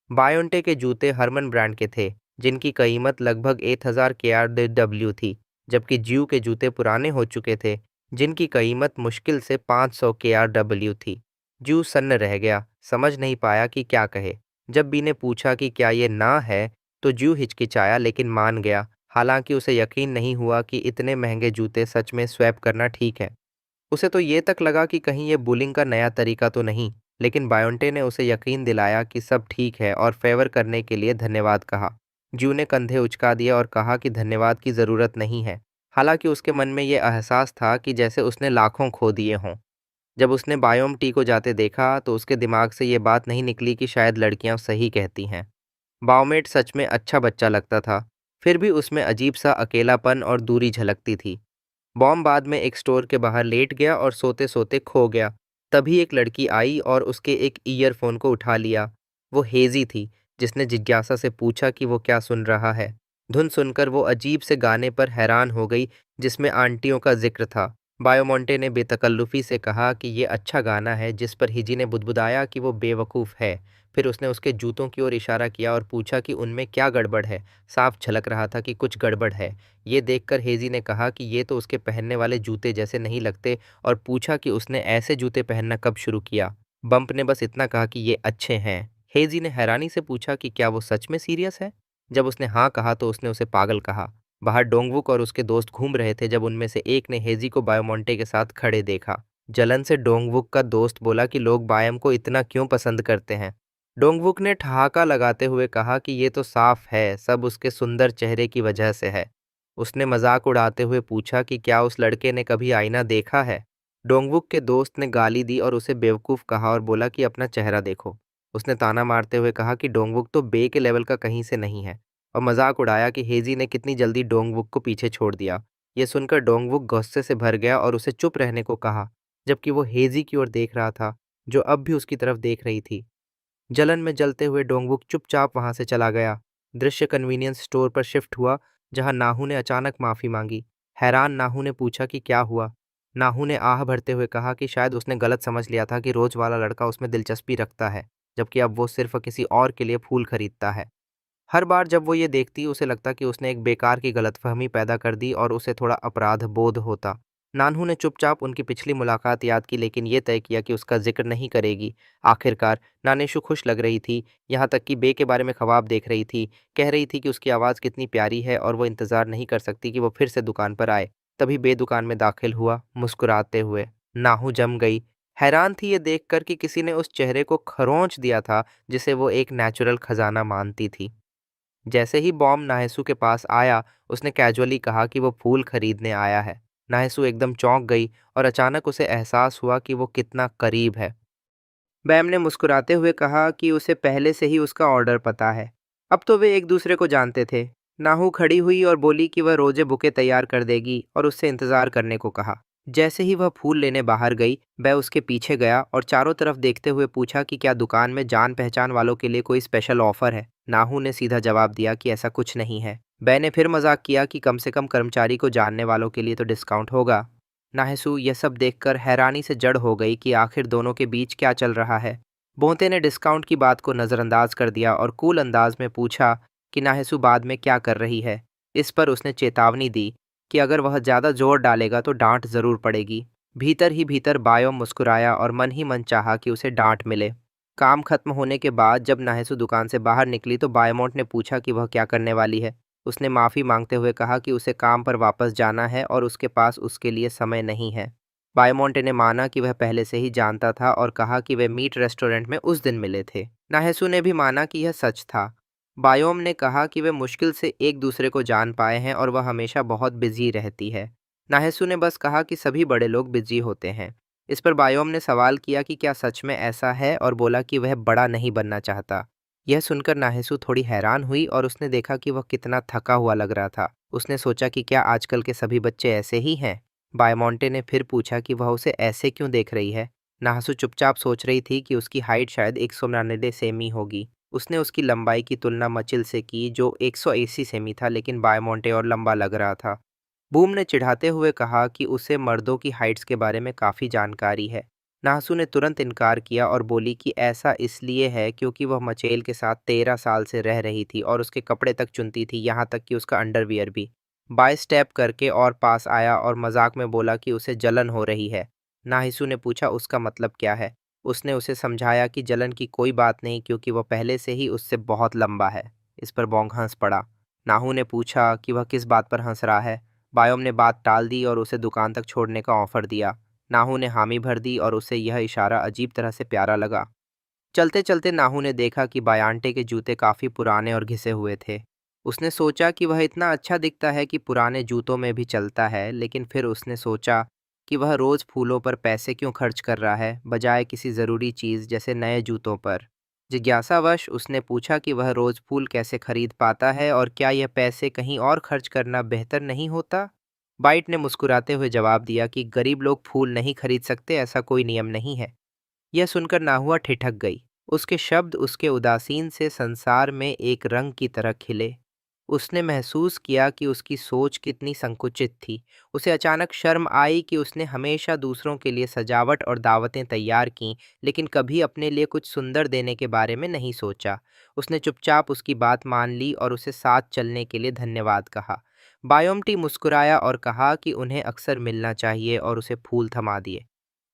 बायोंटे के जूते हरमन ब्रांड के थे, जिनकी कीमत लगभग 8000 KRW थी, जबकि ज्यू के जूते पुराने हो चुके थे, जिनकी कीमत मुश्किल से 500 KRW थी। ज्यू सन्न रह गया, समझ नहीं पाया कि क्या कहे। जब बी ने पूछा कि क्या ये ना है, तो ज्यू हिचकिचाया लेकिन मान गया, हालांकि उसे यकीन नहीं हुआ कि इतने महंगे जूते सच में स्वैप करना ठीक है। उसे तो ये तक लगा कि कहीं ये बुलिंग का नया तरीका तो नहीं, लेकिन बायोंटे ने उसे यकीन दिलाया कि सब ठीक है और फेवर करने के लिए धन्यवाद कहा। जू ने कंधे उचका दिया और कहा कि धन्यवाद की ज़रूरत नहीं है, हालांकि उसके मन में ये एहसास था कि जैसे उसने लाखों खो दिए हों। जब उसने बायोम टी को जाते देखा तो उसके दिमाग से ये बात नहीं निकली कि शायद लड़कियां सही कहती हैं। बायोमेट सच में अच्छा बच्चा लगता था, फिर भी उसमें अजीब सा अकेलापन और दूरी झलकती थी। बॉम्ब बाद में एक स्टोर के बाहर लेट गया और सोते सोते खो गया। तभी एक लड़की आई और उसके एक ईयरफोन को उठा लिया। वो हेजी थी, जिसने जिज्ञासा से पूछा कि वो क्या सुन रहा है। धुन सुनकर वो अजीब से गाने पर हैरान हो गई, जिसमें आंटियों का जिक्र था। बायोमोंटे ने बेतकल्लुफ़ी से कहा कि ये अच्छा गाना है, जिस पर हिजी ने बुदबुदाया कि वो बेवकूफ़ है। फिर उसने उसके जूतों की ओर इशारा किया और पूछा कि उनमें क्या गड़बड़ है। साफ झलक रहा था कि कुछ गड़बड़ है। ये देखकर हेज़ी ने कहा कि ये तो उसके पहनने वाले जूते जैसे नहीं लगते और पूछा कि उसने ऐसे जूते पहनना कब शुरू किया। बम्प ने बस इतना कहा कि ये अच्छे हैं। हेज़ी ने हैरानी से पूछा कि क्या वो सच में सीरियस है? जब उसने हाँ कहा तो उसने उसे पागल कहा। बाहर डोंगवुक और उसके दोस्त घूम रहे थे जब उनमें से एक ने हेजी को बायोमोंटे के साथ खड़े देखा। जलन से डोंगवुक का दोस्त बोला कि लोग बायम को इतना क्यों पसंद करते हैं। डोंगवुक ने ठहाका लगाते हुए कहा कि ये तो साफ है, सब उसके सुंदर चेहरे की वजह से है। उसने मजाक उड़ाते हुए पूछा कि क्या उस लड़के ने कभी आईना देखा है। डोंगवुक के दोस्त ने गाली दी और उसे बेवकूफ़ कहा और बोला कि अपना चेहरा देखो। उसने ताना मारते हुए कहा कि डोंगवुक तो बे के लेवल का कहीं से नहीं है और मजाक उड़ाया कि हेजी ने कितनी जल्दी डोंगवुक को पीछे छोड़ दिया। ये सुनकर डोंगवुक गुस्से से भर गया और उसे चुप रहने को कहा, जबकि वो हेजी की ओर देख रहा था, जो अब भी उसकी तरफ देख रही थी। जलन में जलते हुए डोंगवुक चुपचाप वहां से चला गया। दृश्य कन्वीनियंस स्टोर पर शिफ्ट हुआ, जहां नाहू ने अचानक माफी मांगी। हैरान नाहू ने पूछा कि क्या हुआ। नाहू ने आह भरते हुए कहा कि शायद उसने गलत समझ लिया था कि रोज वाला लड़का उसमें दिलचस्पी रखता है, जबकि अब वो सिर्फ किसी और के लिए फूल खरीदता है। हर बार जब वो ये देखती उसे लगता कि उसने एक बेकार की गलतफहमी पैदा कर दी और उसे थोड़ा अपराध बोध होता। नानहू ने चुपचाप उनकी पिछली मुलाकात याद की, लेकिन ये तय किया कि उसका जिक्र नहीं करेगी। आखिरकार नानेशु खुश लग रही थी, यहाँ तक कि बे के बारे में ख्वाब देख रही थी। कह रही थी कि उसकी आवाज़ कितनी प्यारी है और वो इंतज़ार नहीं कर सकती कि वो फिर से दुकान पर आए। तभी बे दुकान में दाखिल हुआ, मुस्कुराते हुए। नाहू जम गई। हैरान थी ये देखकर कि किसी ने उस चेहरे को खरोंच दिया था जिसे वो एक नेचुरल खजाना मानती थी। जैसे ही बॉम नाहेसू के पास आया, उसने कैजुअली कहा कि वो फूल खरीदने आया है। नाहेसू एकदम चौंक गई और अचानक उसे एहसास हुआ कि वो कितना करीब है। बैम ने मुस्कुराते हुए कहा कि उसे पहले से ही उसका ऑर्डर पता है। अब तो वे एक दूसरे को जानते थे। नाहू खड़ी हुई और बोली कि वह रोजे बुके तैयार कर देगी और उससे इंतजार करने को कहा। जैसे ही वह फूल लेने बाहर गई, वह उसके पीछे गया और चारों तरफ देखते हुए पूछा कि क्या दुकान में जान पहचान वालों के लिए कोई स्पेशल ऑफर है। नाहू ने सीधा जवाब दिया कि ऐसा कुछ नहीं है। बै ने फिर मजाक किया कि कम से कम कर्मचारी को जानने वालों के लिए तो डिस्काउंट होगा। नाहेसू यह सब देखकर हैरानी से जड़ हो गई कि आखिर दोनों के बीच क्या चल रहा है। बोंते ने डिस्काउंट की बात को नज़रअंदाज कर दिया और कूल अंदाज में पूछा कि नाहेसू बाद में क्या कर रही है। इस पर उसने चेतावनी दी कि अगर वह ज़्यादा जोर डालेगा तो डांट ज़रूर पड़ेगी। भीतर ही भीतर बायोम मुस्कुराया और मन ही मन चाहा कि उसे डांट मिले। काम खत्म होने के बाद जब नाहेसू दुकान से बाहर निकली तो बायमोंट ने पूछा कि वह क्या करने वाली है। उसने माफ़ी मांगते हुए कहा कि उसे काम पर वापस जाना है और उसके पास उसके लिए समय नहीं है। बायमोंटे ने माना कि वह पहले से ही जानता था और कहा कि वे मीट रेस्टोरेंट में उस दिन मिले थे। नाहेसू ने भी माना कि यह सच था। बायोम ने कहा कि वे मुश्किल से एक दूसरे को जान पाए हैं और वह हमेशा बहुत बिजी रहती है। नाहेसू ने बस कहा कि सभी बड़े लोग बिजी होते हैं। इस पर बायोम ने सवाल किया कि क्या सच में ऐसा है और बोला कि वह बड़ा नहीं बनना चाहता। यह सुनकर नाहेसू थोड़ी हैरान हुई और उसने देखा कि वह कितना थका हुआ लग रहा था। उसने सोचा कि क्या आजकल के सभी बच्चे ऐसे ही हैं। बायमोंटे ने फिर पूछा कि वह उसे ऐसे क्यों देख रही है। नाहसू चुपचाप सोच रही थी कि उसकी हाइट शायद 199 सेमी होगी। उसने उसकी लंबाई की तुलना मचिल से की जो 180 सेमी था, लेकिन बायमोंटे और लंबा लग रहा था। बूम ने चिढ़ाते हुए कहा कि उसे मर्दों की हाइट्स के बारे में काफ़ी जानकारी है। नाहसू ने तुरंत इनकार किया और बोली कि ऐसा इसलिए है क्योंकि वह मचेल के साथ 13 साल से रह रही थी और उसके कपड़े तक चुनती थी, यहाँ तक कि उसका अंडरवियर भी। बाय स्टेप करके और पास आया और मजाक में बोला कि उसे जलन हो रही है। नाहिसू ने पूछा उसका मतलब क्या है। उसने उसे समझाया कि जलन की कोई बात नहीं क्योंकि वह पहले से ही उससे बहुत लंबा है। इस पर बोंग हंस पड़ा। नाहू ने पूछा कि वह किस बात पर हंस रहा है। बायोम ने बात टाल दी और उसे दुकान तक छोड़ने का ऑफर दिया। नाहू ने हामी भर दी और उसे यह इशारा अजीब तरह से प्यारा लगा। चलते चलते नाहू ने देखा कि बायांटे के जूते काफ़ी पुराने और घिसे हुए थे। उसने सोचा कि वह इतना अच्छा दिखता है कि पुराने जूतों में भी चलता है, लेकिन फिर उसने सोचा कि वह रोज़ फूलों पर पैसे क्यों खर्च कर रहा है बजाय किसी ज़रूरी चीज़ जैसे नए जूतों पर। जिज्ञासावश उसने पूछा कि वह रोज़ फूल कैसे खरीद पाता है और क्या यह पैसे कहीं और खर्च करना बेहतर नहीं होता। बाइट ने मुस्कुराते हुए जवाब दिया कि गरीब लोग फूल नहीं खरीद सकते, ऐसा कोई नियम नहीं है। यह सुनकर नाहुआ ठिठक गई। उसके शब्द उसके उदासीन से संसार में एक रंग की तरह खिले। उसने महसूस किया कि उसकी सोच कितनी संकुचित थी। उसे अचानक शर्म आई कि उसने हमेशा दूसरों के लिए सजावट और दावतें तैयार कीं, लेकिन कभी अपने लिए कुछ सुंदर देने के बारे में नहीं सोचा। उसने चुपचाप उसकी बात मान ली और उसे साथ चलने के लिए धन्यवाद कहा। बायोमटी मुस्कुराया और कहा कि उन्हें अक्सर मिलना चाहिए और उसे फूल थमा दिए।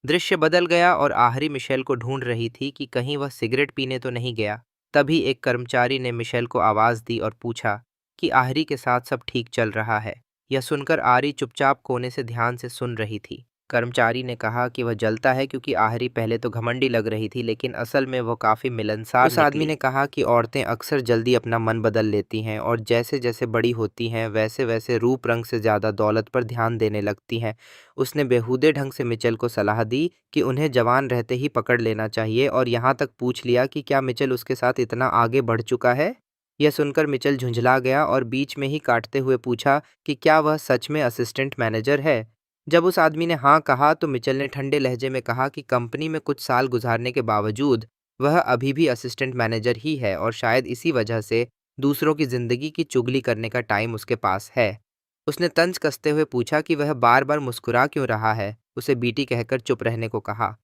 दृश्य बदल गया और आहरी मिशेल को ढूंढ रही थी कि कहीं वह सिगरेट पीने तो नहीं गया। तभी एक कर्मचारी ने मिशेल को आवाज दी और पूछा कि आहरी के साथ सब ठीक चल रहा है। यह सुनकर आरी चुपचाप कोने से ध्यान से सुन रही थी। कर्मचारी ने कहा कि वह जलता है क्योंकि आहरी पहले तो घमंडी लग रही थी, लेकिन असल में वो काफी मिलनसार उस आदमी ने कहा कि औरतें अक्सर जल्दी अपना मन बदल लेती हैं और जैसे जैसे बड़ी होती हैं वैसे वैसे रूप रंग से ज्यादा दौलत पर ध्यान देने लगती हैं। उसने बेहूदे ढंग से मिचेल को सलाह दी कि उन्हें जवान रहते ही पकड़ लेना चाहिए और यहाँ तक पूछ लिया कि क्या मिचेल उसके साथ इतना आगे बढ़ चुका है। यह सुनकर मिचेल झुंझला गया और बीच में ही काटते हुए पूछा कि क्या वह सच में असिस्टेंट मैनेजर है। जब उस आदमी ने हाँ कहा तो मिचेल ने ठंडे लहजे में कहा कि कंपनी में कुछ साल गुजारने के बावजूद वह अभी भी असिस्टेंट मैनेजर ही है और शायद इसी वजह से दूसरों की जिंदगी की चुगली करने का टाइम उसके पास है। उसने तंज कसते हुए पूछा कि वह बार बार मुस्कुरा क्यों रहा है। उसे बीटी कहकर चुप रहने को कहा।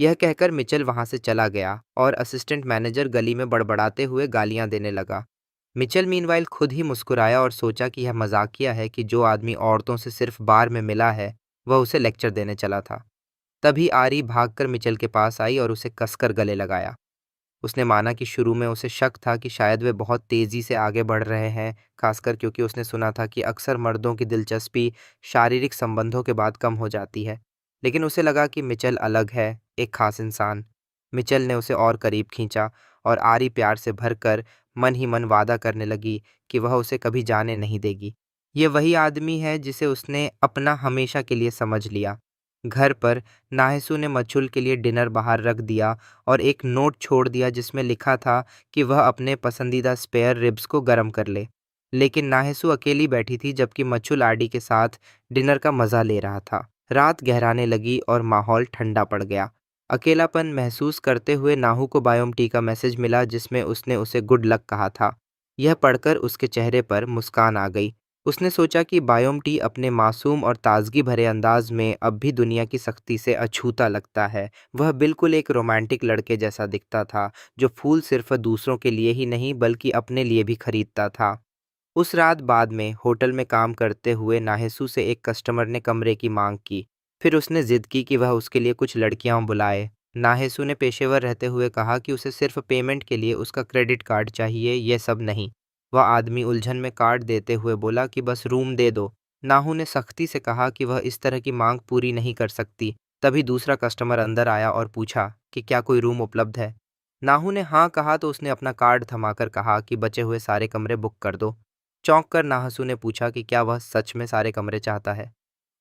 यह कहकर मिचेल वहां से चला गया और असिस्टेंट मैनेजर गली में बड़बड़ाते हुए गालियां देने लगा। मिचेल मीनवाइल खुद ही मुस्कुराया और सोचा कि यह मजाकिया है कि जो आदमी औरतों से सिर्फ बार में मिला है वह उसे लेक्चर देने चला था। तभी आरी भागकर मिचेल के पास आई और उसे कसकर गले लगाया। उसने माना कि शुरू में उसे शक था कि शायद वे बहुत तेजी से आगे बढ़ रहे हैं, खासकर क्योंकि उसने सुना था कि अक्सर मर्दों की दिलचस्पी शारीरिक संबंधों के बाद कम हो जाती है। लेकिन उसे लगा कि मिचेल अलग है, एक खास इंसान। मिचेल ने उसे और करीब खींचा और आरी प्यार से भरकर मन ही मन वादा करने लगी कि वह उसे कभी जाने नहीं देगी। ये वही आदमी है जिसे उसने अपना हमेशा के लिए समझ लिया। घर पर नाहिसू ने मच्छुल के लिए डिनर बाहर रख दिया और एक नोट छोड़ दिया जिसमें लिखा था कि वह अपने पसंदीदा स्पेयर रिब्स को गर्म कर ले। लेकिन नाहिसू अकेली बैठी थी जबकि मच्छुल आरडी के साथ डिनर का मजा ले रहा था। रात गहराने लगी और माहौल ठंडा पड़ गया। अकेलापन महसूस करते हुए नाहू को बायोमटी का मैसेज मिला जिसमें उसने उसे गुड लक कहा था। यह पढ़कर उसके चेहरे पर मुस्कान आ गई। उसने सोचा कि बायोमटी अपने मासूम और ताजगी भरे अंदाज में अब भी दुनिया की सख्ती से अछूता लगता है। वह बिल्कुल एक रोमांटिक लड़के जैसा दिखता था जो फूल सिर्फ दूसरों के लिए ही नहीं बल्कि अपने लिए भी खरीदता था। उस रात बाद में होटल में काम करते हुए नाहेसू से एक कस्टमर ने कमरे की मांग की। फिर उसने जिद की कि वह उसके लिए कुछ लड़कियां बुलाए। नाहेसू ने पेशेवर रहते हुए कहा कि उसे सिर्फ पेमेंट के लिए उसका क्रेडिट कार्ड चाहिए, यह सब नहीं। वह आदमी उलझन में कार्ड देते हुए बोला कि बस रूम दे दो। नाहू ने सख्ती से कहा कि वह इस तरह की मांग पूरी नहीं कर सकती। तभी दूसरा कस्टमर अंदर आया और पूछा कि क्या कोई रूम उपलब्ध है। नाहू ने हाँ कहा तो उसने अपना कार्ड थमाकर कहा कि बचे हुए सारे कमरे बुक कर दो। चौंक कर नाहसू ने पूछा कि क्या वह सच में सारे कमरे चाहता है।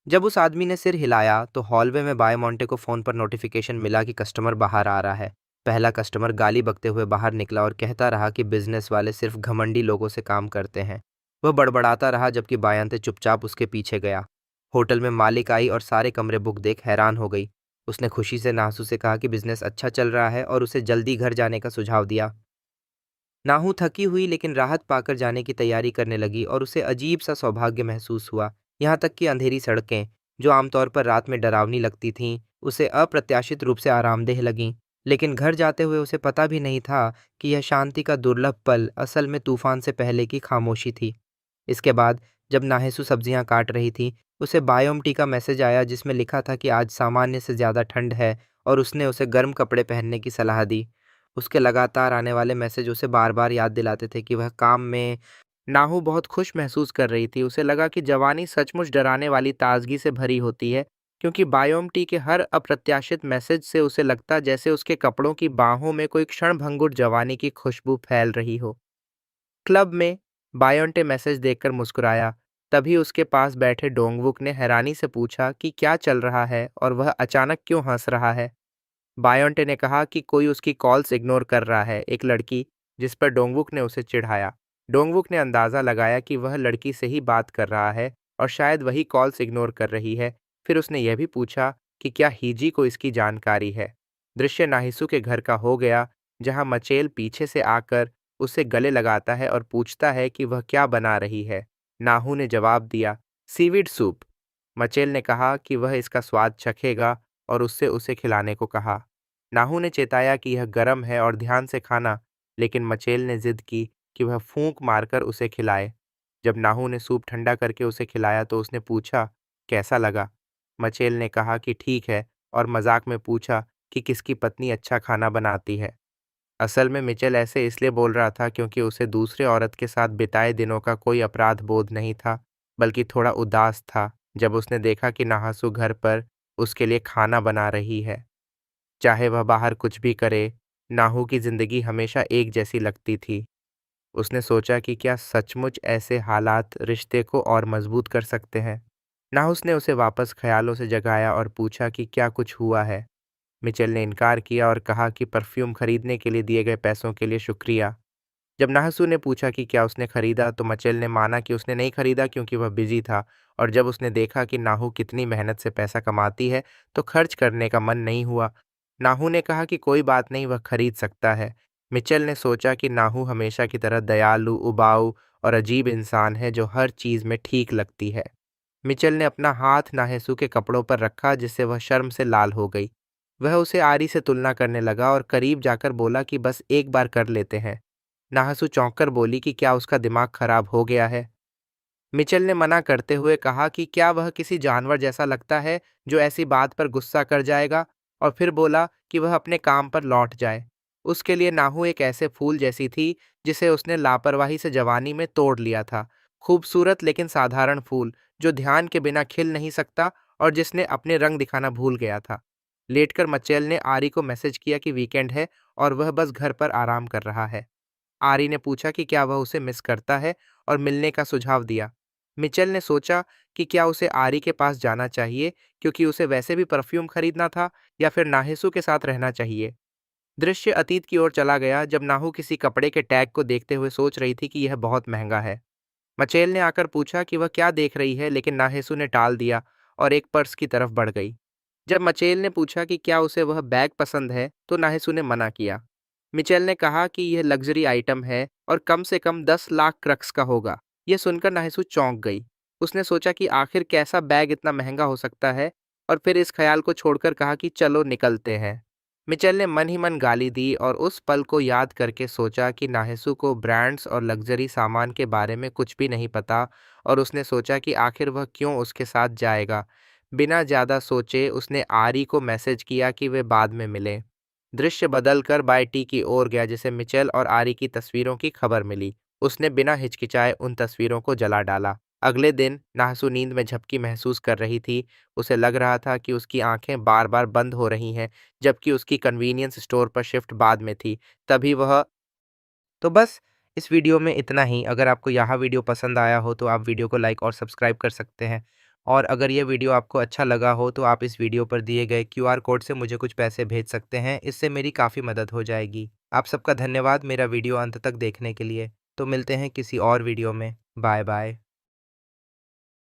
जब उस आदमी ने सिर हिलाया तो हॉलवे में बायमोंटे को फोन पर नोटिफिकेशन मिला कि कस्टमर बाहर आ रहा है। पहला कस्टमर गाली बकते हुए बाहर निकला और कहता रहा कि बिजनेस वाले सिर्फ घमंडी लोगों से काम करते हैं। वह बड़बड़ाता रहा जबकि बायंते चुपचाप उसके पीछे गया। होटल में मालिक आई और सारे कमरे बुक देख हैरान हो गई। उसने खुशी से नासू से कहा कि बिजनेस अच्छा चल रहा है और उसे जल्दी घर जाने का सुझाव दिया। नाहू थकी हुई लेकिन राहत पाकर जाने की तैयारी करने लगी और उसे अजीब सा सौभाग्य महसूस हुआ। यहाँ तक कि अंधेरी सड़कें, जो आमतौर पर रात में डरावनी लगती थीं, उसे अप्रत्याशित रूप से आरामदेह लगीं। लेकिन घर जाते हुए उसे पता भी नहीं था कि यह शांति का दुर्लभ पल असल में तूफान से पहले की खामोशी थी। इसके बाद जब नाहेसू सब्जियां काट रही थी, उसे बायोमटी का मैसेज आया जिसमें लिखा था कि आज सामान्य से ज़्यादा ठंड है और उसने उसे गर्म कपड़े पहनने की सलाह दी। उसके लगातार आने वाले मैसेज उसे बार-बार याद दिलाते थे कि वह काम में नाहू बहुत खुश महसूस कर रही थी। उसे लगा कि जवानी सचमुच डराने वाली ताजगी से भरी होती है, क्योंकि बायोमटी के हर अप्रत्याशित मैसेज से उसे लगता जैसे उसके कपड़ों की बाहों में कोई क्षणभंगुर जवानी की खुशबू फैल रही हो। क्लब में बायोंटे मैसेज देखकर मुस्कुराया। तभी उसके पास बैठे डोंगवुक ने हैरानी से पूछा कि क्या चल रहा है और वह अचानक क्यों हंस रहा है। बायोंटे ने कहा कि कोई उसकी कॉल्स इग्नोर कर रहा है, एक लड़की, जिस पर डोंगवुक ने उसे चिढ़ाया। डोंगवुक ने अंदाजा लगाया कि वह लड़की से ही बात कर रहा है और शायद वही कॉल्स इग्नोर कर रही है। फिर उसने यह भी पूछा कि क्या हीजी को इसकी जानकारी है। दृश्य नाहिसू के घर का हो गया, जहां मचेल पीछे से आकर उसे गले लगाता है और पूछता है कि वह क्या बना रही है। नाहू ने जवाब दिया, सीवीड सूप। मचेल ने कहा कि वह इसका स्वाद चखेगा और उससे उसे खिलाने को कहा। नाहू ने चेताया कि यह गर्म है और ध्यान से खाना, लेकिन मचेल ने जिद की कि वह फूंक मारकर उसे खिलाए। जब नाहू ने सूप ठंडा करके उसे खिलाया तो उसने पूछा, कैसा लगा? मचेल ने कहा कि ठीक है और मजाक में पूछा कि किसकी पत्नी अच्छा खाना बनाती है। असल में मिचेल ऐसे इसलिए बोल रहा था क्योंकि उसे दूसरे औरत के साथ बिताए दिनों का कोई अपराध बोध नहीं था, बल्कि थोड़ा उदास था जब उसने देखा कि नाहासू घर पर उसके लिए खाना बना रही है। चाहे वह बाहर कुछ भी करे, नाहू की जिंदगी हमेशा एक जैसी लगती थी। उसने सोचा कि क्या सचमुच ऐसे हालात रिश्ते को और मजबूत कर सकते हैं। नाहुस ने उसे वापस ख्यालों से जगाया और पूछा कि क्या कुछ हुआ है। मिचेल ने इनकार किया और कहा कि परफ्यूम खरीदने के लिए दिए गए पैसों के लिए शुक्रिया। जब नाहसू ने पूछा कि क्या उसने खरीदा तो मचेल ने माना कि उसने नहीं खरीदा क्योंकि वह बिजी था, और जब उसने देखा कि नाहू कितनी मेहनत से पैसा कमाती है तो खर्च करने का मन नहीं हुआ। नाहू ने कहा कि कोई बात नहीं, वह खरीद सकता है। मिचेल ने सोचा कि नाहू हमेशा की तरह दयालु, उबाऊ और अजीब इंसान है जो हर चीज में ठीक लगती है। मिचेल ने अपना हाथ नाहेसू के कपड़ों पर रखा जिससे वह शर्म से लाल हो गई। वह उसे आरी से तुलना करने लगा और करीब जाकर बोला कि बस एक बार कर लेते हैं। नाहसू चौंककर बोली कि क्या उसका दिमाग खराब हो गया है। मिचेल ने मना करते हुए कहा कि क्या वह किसी जानवर जैसा लगता है जो ऐसी बात पर गुस्सा कर जाएगा, और फिर बोला कि वह अपने काम पर लौट जाए। उसके लिए नाहू एक ऐसे फूल जैसी थी जिसे उसने लापरवाही से जवानी में तोड़ लिया था। खूबसूरत लेकिन साधारण फूल जो ध्यान के बिना खिल नहीं सकता और जिसने अपने रंग दिखाना भूल गया था। लेटकर मचेल ने आरी को मैसेज किया कि वीकेंड है और वह बस घर पर आराम कर रहा है। आरी ने पूछा कि क्या वह उसे मिस करता है और मिलने का सुझाव दिया। मिचेल ने सोचा कि क्या उसे आरी के पास जाना चाहिए क्योंकि उसे वैसे भी परफ्यूम खरीदना था, या फिर नाहिसू के साथ रहना चाहिए। दृश्य अतीत की ओर चला गया जब नाहू किसी कपड़े के टैग को देखते हुए सोच रही थी कि यह बहुत महंगा है। मचेल ने आकर पूछा कि वह क्या देख रही है, लेकिन नाहेसू ने टाल दिया और एक पर्स की तरफ बढ़ गई। जब मचेल ने पूछा कि क्या उसे वह बैग पसंद है तो नाहेसू ने मना किया। मिचेल ने कहा कि यह लग्जरी आइटम है और कम से कम 10 लाख क्रक्स का होगा। यह सुनकर नाहेसू चौंक गई। उसने सोचा कि आखिर कैसा बैग इतना महंगा हो सकता है, और फिर इस ख्याल को छोड़कर कहा कि चलो निकलते हैं। मिचेल ने मन ही मन गाली दी और उस पल को याद करके सोचा कि नाहेसू को ब्रांड्स और लग्जरी सामान के बारे में कुछ भी नहीं पता, और उसने सोचा कि आखिर वह क्यों उसके साथ जाएगा। बिना ज़्यादा सोचे उसने आरी को मैसेज किया कि वे बाद में मिलें। दृश्य बदलकर बाय टी की ओर गया जिसे मिचेल और आरी की तस्वीरों की खबर मिली। उसने बिना हिचकिचाए उन तस्वीरों को जला डाला। अगले दिन नाहसू नींद में झपकी महसूस कर रही थी। उसे लग रहा था कि उसकी आंखें बार बार बंद हो रही हैं, जबकि उसकी कन्वीनियंस स्टोर पर शिफ्ट बाद में थी। तभी वह तो बस इस वीडियो में इतना ही। अगर आपको यह वीडियो पसंद आया हो तो आप वीडियो को लाइक और सब्सक्राइब कर सकते हैं, और अगर ये वीडियो आपको अच्छा लगा हो तो आप इस वीडियो पर दिए गए क्यूआर कोड से मुझे कुछ पैसे भेज सकते हैं। इससे मेरी काफ़ी मदद हो जाएगी। आप सबका धन्यवाद मेरा वीडियो अंत तक देखने के लिए। तो मिलते हैं किसी और वीडियो में। Bye bye.